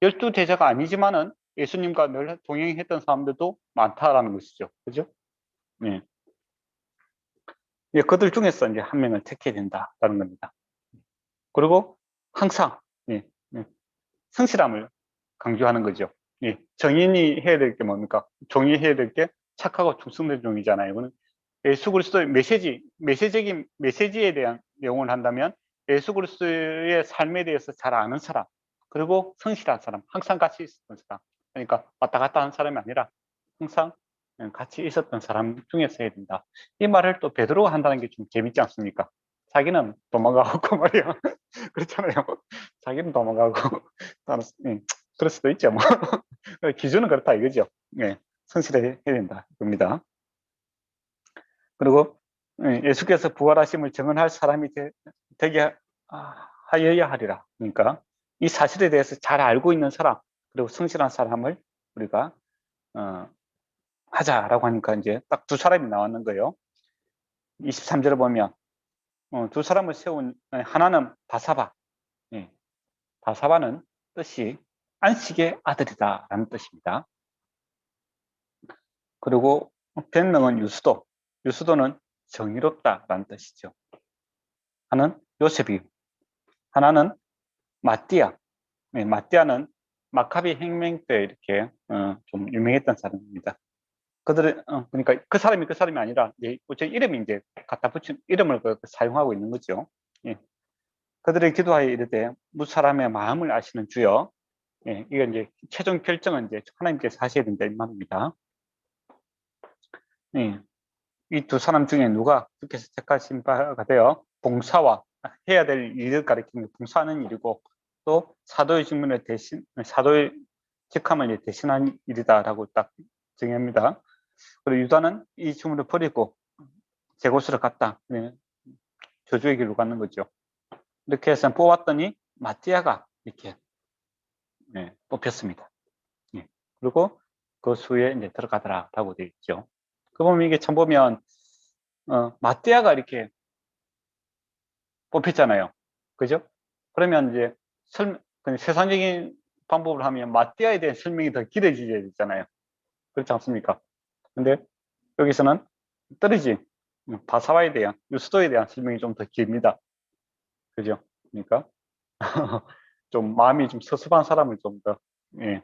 12제자가 아니지만은 예수님과 늘 동행했던 사람들도 많다라는 것이죠. 그죠? 예. 예, 그들 중에서 이제 한 명을 택해야 된다라는 겁니다. 그리고 항상, 예, 예, 성실함을 강조하는 거죠. 예, 정인이 해야 될 게 뭡니까? 종이 해야 될 게 착하고 충성된 종이잖아요. 이거는 예수 그리스도의 메시지에 대한 내용을 한다면 예수 그리스도의 삶에 대해서 잘 아는 사람, 그리고 성실한 사람, 항상 같이 있었던 사람. 그러니까 왔다 갔다 하는 사람이 아니라 항상 같이 있었던 사람 중에서 해야 된다. 이 말을 또 베드로가 한다는 게 좀 재밌지 않습니까? 자기는 도망가고 말이야. 그렇잖아요. 자기는 도망가고 그럴 수도 있죠. 뭐. 기준은 그렇다 이거죠. 네, 성실해야 된다 겁니다. 그리고 예수께서 부활하심을 증언할 사람이 되게 하여야 하리라. 그러니까 이 사실에 대해서 잘 알고 있는 사람, 그리고 성실한 사람을 우리가 하자라고 하니까 이제 딱 두 사람이 나왔는 거예요. 23절을 보면 두 사람을 세운, 하나는 바사바. 예, 바사바는 뜻이 안식의 아들이다라는 뜻입니다. 그리고 별명은 유수도. 유수도는 정의롭다라는 뜻이죠. 하나는 요셉이, 하나는 마띠아. 네, 마띠아는 마카비 혁명 때 이렇게 좀 유명했던 사람입니다. 그들은 그러니까 그 사람이 아니라 이제 이름이 이제 갖다 붙인 이름을 사용하고 있는 거죠. 예. 그들의 기도하여 이르되 무사람의 마음을 아시는 주여. 예, 이거 이제 최종 결정은 이제 하나님께서 하셔야 된다 이 말입니다. 예, 이 두 사람 중에 누가 주께서 택하신 바가 되어 봉사와 해야 될 일을 가리키는 봉사하는 일이고 또 사도의 직분을 대신 사도의 직함을 이제 대신한 일이다라고 딱 정의합니다. 그리고 유다는 이 직분을 버리고 제 곳으로 갔다. 저주의 길로 가는 거죠. 이렇게 해서 뽑았더니 마띠아가 이렇게 뽑혔습니다. 예. 그리고 그 수에 이제 들어가더라라고 되어 있죠. 그 보면 이게 참 보면 마띠아가 이렇게 뽑혔잖아요. 그죠? 그러면 이제 세상적인 방법을 하면 마띠아에 대한 설명이 더 길어지게 되잖아요. 그렇지 않습니까? 근데 여기서는 떨어진 바사와에 대한 유스도에 대한 설명이 좀 더 깁니다. 그죠? 그러니까 좀 마음이 좀 섭섭한 사람을 좀 더 예,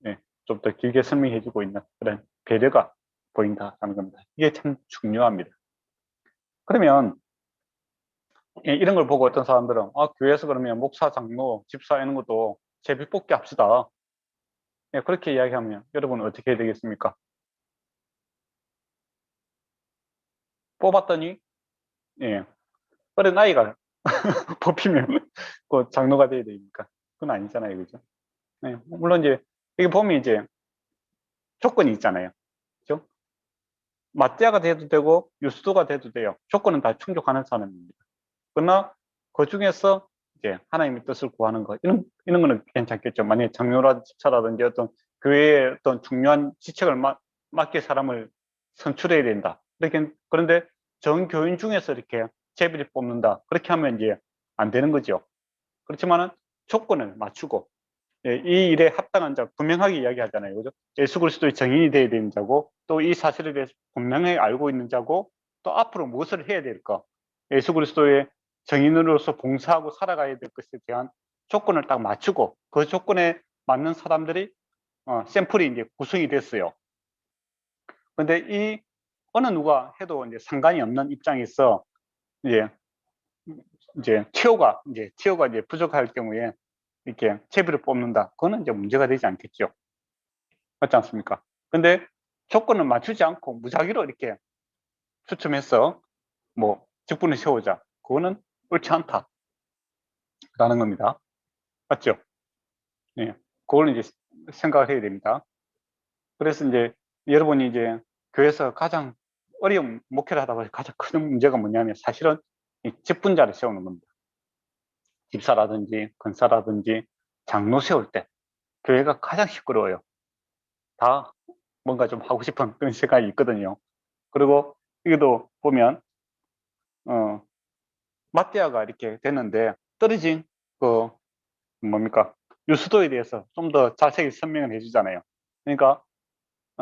예, 좀 더 길게 설명해주고 있는 그런 배려가 보인다는 겁니다. 이게 참 중요합니다. 그러면 이런 걸 보고 어떤 사람들은 교회에서 그러면 목사, 장로, 집사 이런 것도 제비 뽑기 합시다. 예, 그렇게 이야기하면 여러분은 어떻게 해야 되겠습니까? 뽑았더니 예, 어린 아이가 뽑히면 그 장로가 돼야 되니까 그건 아니잖아요, 그죠? 예, 물론 이제 여기 보면 이제 조건이 있잖아요, 그죠? 마띠아가 돼도 되고 유스도가 돼도 돼요. 조건은 다 충족하는 사람입니다. 그러나 그 중에서 이제 하나님의 뜻을 구하는 것 이런 거는 괜찮겠죠. 만약에 장로라든지 집사라든지 어떤 교회의 어떤 중요한 지책을 맡길 사람을 선출해야 된다. 그런데 전 교인 중에서 이렇게 제비를 뽑는다. 그렇게 하면 이제 안 되는 거죠. 그렇지만은 조건을 맞추고 이 일에 합당한 자 분명하게 이야기하잖아요. 그죠? 예수 그리스도의 증인이 되어야 되는 자고 또 이 사실에 대해서 분명히 알고 있는 자고 또 앞으로 무엇을 해야 될까? 예수 그리스도의 증인으로서 봉사하고 살아가야 될 것에 대한 조건을 딱 맞추고 그 조건에 맞는 사람들이 샘플이 이제 구성이 됐어요. 근데 이 어느 누가 해도 이제 상관이 없는 입장에서 이제 티오가 이제 부족할 경우에 이렇게 채비를 뽑는다. 그거는 이제 문제가 되지 않겠죠. 맞지 않습니까? 근데 조건을 맞추지 않고 무작위로 이렇게 추첨해서 뭐 직분을 세우자. 그거는 옳지 않다라는 겁니다. 맞죠? 예. 그걸 이제 생각을 해야 됩니다. 그래서 이제 여러분이 이제 교회에서 가장 어려운 목회를 하다 보니 가장 큰 문제가 뭐냐면 사실은 이 직분자를 세우는 겁니다. 집사라든지 권사라든지 장로 세울 때 교회가 가장 시끄러워요. 다 뭔가 좀 하고 싶은 그런 생각이 있거든요. 그리고 이것도 보면 마띠아가 이렇게 됐는데 떨어진 그 뭡니까 유수도에 대해서 좀 더 자세히 설명을 해주잖아요. 그러니까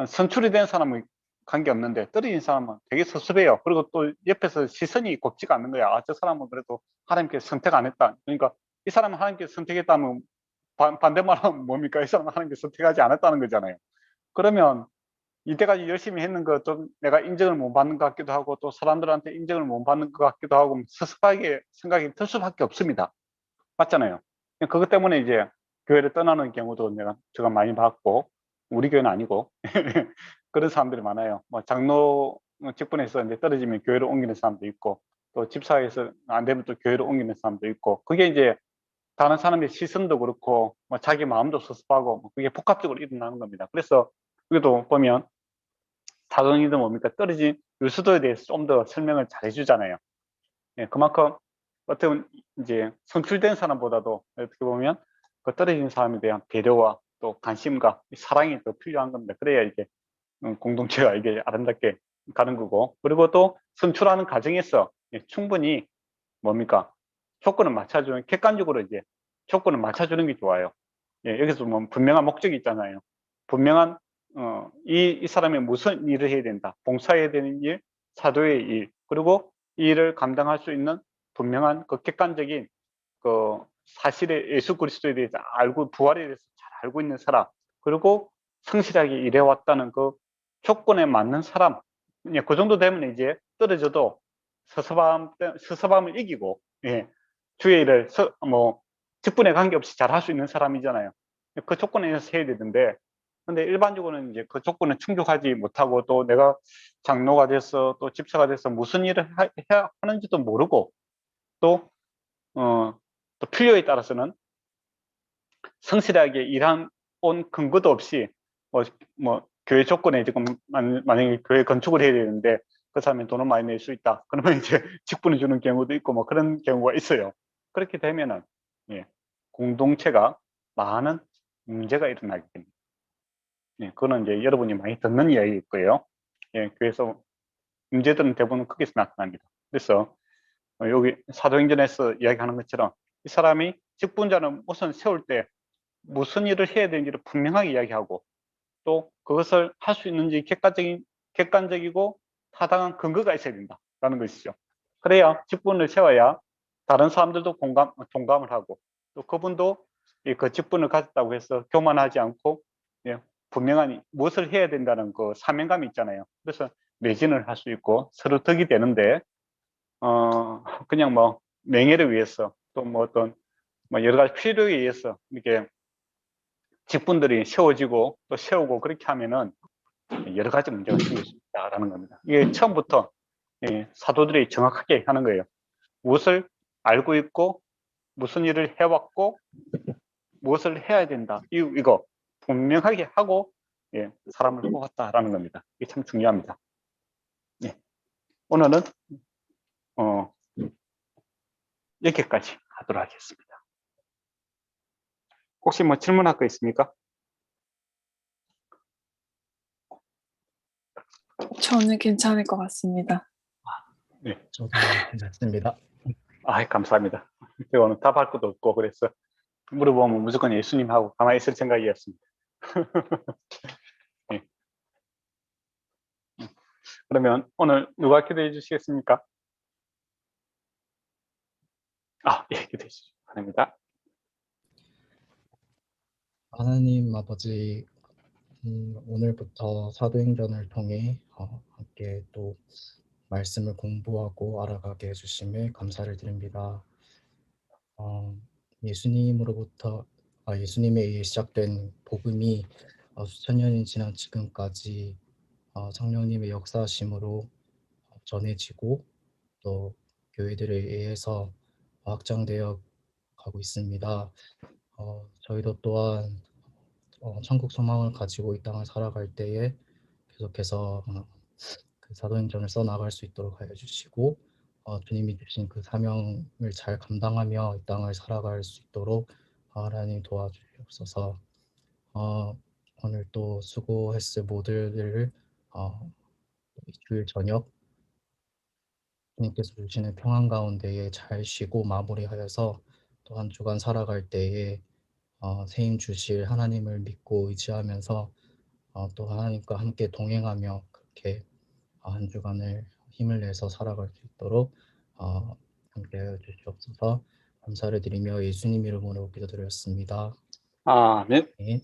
선출이 된 사람은 관계없는데 떨어진 사람은 되게 섭섭해요. 그리고 또 옆에서 시선이 곱지가 않는 거야. 저 사람은 그래도 하나님께서 선택 안 했다. 그러니까 이 사람은 하나님께서 선택했다면 반대말은 뭡니까? 이 사람은 하나님께서 선택하지 않았다는 거잖아요. 그러면 이때까지 열심히 했는 거 좀 내가 인정을 못 받는 것 같기도 하고 또 사람들한테 인정을 못 받는 것 같기도 하고 섭섭하게 생각이 들 수밖에 없습니다. 맞잖아요. 그것 때문에 이제 교회를 떠나는 경우도 제가 많이 봤고 우리 교회는 아니고 그런 사람들이 많아요. 뭐 장로 직분에서 이제 떨어지면 교회로 옮기는 사람도 있고 또 집사에서 안 되면 또 교회로 옮기는 사람도 있고 그게 이제 다른 사람의 시선도 그렇고 뭐 자기 마음도 섭섭하고 뭐 그게 복합적으로 일어나는 겁니다. 그래서 여기도 보면 사도행전도 뭡니까 떨어진 유수도에 대해서 좀 더 설명을 잘 해주잖아요. 예, 그만큼 어떤 이제 선출된 사람보다도 어떻게 보면 그 떨어진 사람에 대한 배려와 또 관심과 사랑이 더 필요한 겁니다. 그래야 이게 공동체가 이게 아름답게 가는 거고 그리고 또 선출하는 과정에서 충분히 뭡니까 조건을 맞춰주는 객관적으로 이제 조건을 맞춰주는 게 좋아요. 예, 여기서 뭐 분명한 목적이 있잖아요. 분명한 이 사람이 무슨 일을 해야 된다. 봉사해야 되는 일, 사도의 일, 그리고 이 일을 감당할 수 있는 분명한 그 객관적인 그 사실의 예수 그리스도에 대해서 알고 부활에 대해서 잘 알고 있는 사람, 그리고 성실하게 일해왔다는 그 조건에 맞는 사람. 예, 그 정도 되면 이제 떨어져도 서서함을 이기고 예, 주의 일을 뭐 직분에 관계없이 잘 할 수 있는 사람이잖아요. 그 조건에서 해야 되는데, 근데 일반적으로는 이제 그 조건을 충족하지 못하고 또 내가 장로가 돼서 또 집사가 돼서 무슨 일을 해야 하는지도 모르고 또, 또 필요에 따라서는 성실하게 일한 온 근거도 없이 뭐 교회 조건에 지금 만약에 교회 건축을 해야 되는데 그 사람이 돈을 많이 낼 수 있다. 그러면 이제 직분을 주는 경우도 있고 뭐 그런 경우가 있어요. 그렇게 되면은 예, 공동체가 많은 문제가 일어나게 됩니다. 예, 그거는 이제 여러분이 많이 듣는 이야기일 거예요. 예, 그래서 문제들은 대부분 거기서 나타납니다. 그래서 여기 사도행전에서 이야기하는 것처럼 이 사람이 직분자는 우선 세울 때 무슨 일을 해야 되는지를 분명하게 이야기하고 또 그것을 할 수 있는지 객관적이고 타당한 근거가 있어야 된다라는 것이죠. 그래야 직분을 세워야 다른 사람들도 동감을 하고 또 그분도 그 직분을 가졌다고 해서 교만하지 않고 예, 분명한 무엇을 해야 된다는 그 사명감이 있잖아요. 그래서 매진을 할 수 있고 서로 덕이 되는데 그냥 뭐 명예를 위해서 또 뭐 어떤 뭐 여러 가지 필요에 의해서 이렇게 직분들이 세워지고 또 세우고 그렇게 하면은 여러 가지 문제가 생길 수 있다라는 겁니다. 이게 처음부터 사도들이 정확하게 하는 거예요. 무엇을 알고 있고 무슨 일을 해왔고 무엇을 해야 된다. 이거 분명하게 하고 사람을 뽑았다라는 겁니다. 이게 참 중요합니다. 예. 오늘은 여기까지 하도록 하겠습니다. 혹시 뭐 질문할 거 있습니까? 저는 괜찮을 것 같습니다. 네. 저도 괜찮습니다. 감사합니다. 제가 오늘 답할 것도 없고 그래서 물어보면 무조건 예수님하고 가만히 있을 생각이었습니다. 네. 그러면 오늘 누가 기도해 주시겠습니까? 예, 기도해 주시기 바랍니다. 하나님 아버지, 오늘부터 사도행전을 통해 함께 또 말씀을 공부하고 알아가게 해주심에 감사를 드립니다. 예수님으로부터 예수님에 의해 시작된 복음이 수천 년이 지난 지금까지 성령님의 역사하심으로 전해지고 또 교회들에 의해서 확장되어 가고 있습니다. 저희도 또한 천국 소망을 가지고 이 땅을 살아갈 때에 계속해서 그 사도행전을 써나갈 수 있도록 하여 주시고 주님이 주신 그 사명을 잘 감당하며 이 땅을 살아갈 수 있도록 하나님 도와주시옵소서. 오늘 또 수고했을 모두를 이 주일 저녁 주님께서 주시는 평안 가운데에 잘 쉬고 마무리하여서 또 한 주간 살아갈 때에 새 힘 주실 하나님을 믿고 의지하면서 또 하나님과 함께 동행하며 그렇게 한 주간을 힘을 내서 살아갈 수 있도록 함께하여 주시옵소서. 감사를 드리며 예수님 이름으로 기도드렸습니다. 아멘. 네.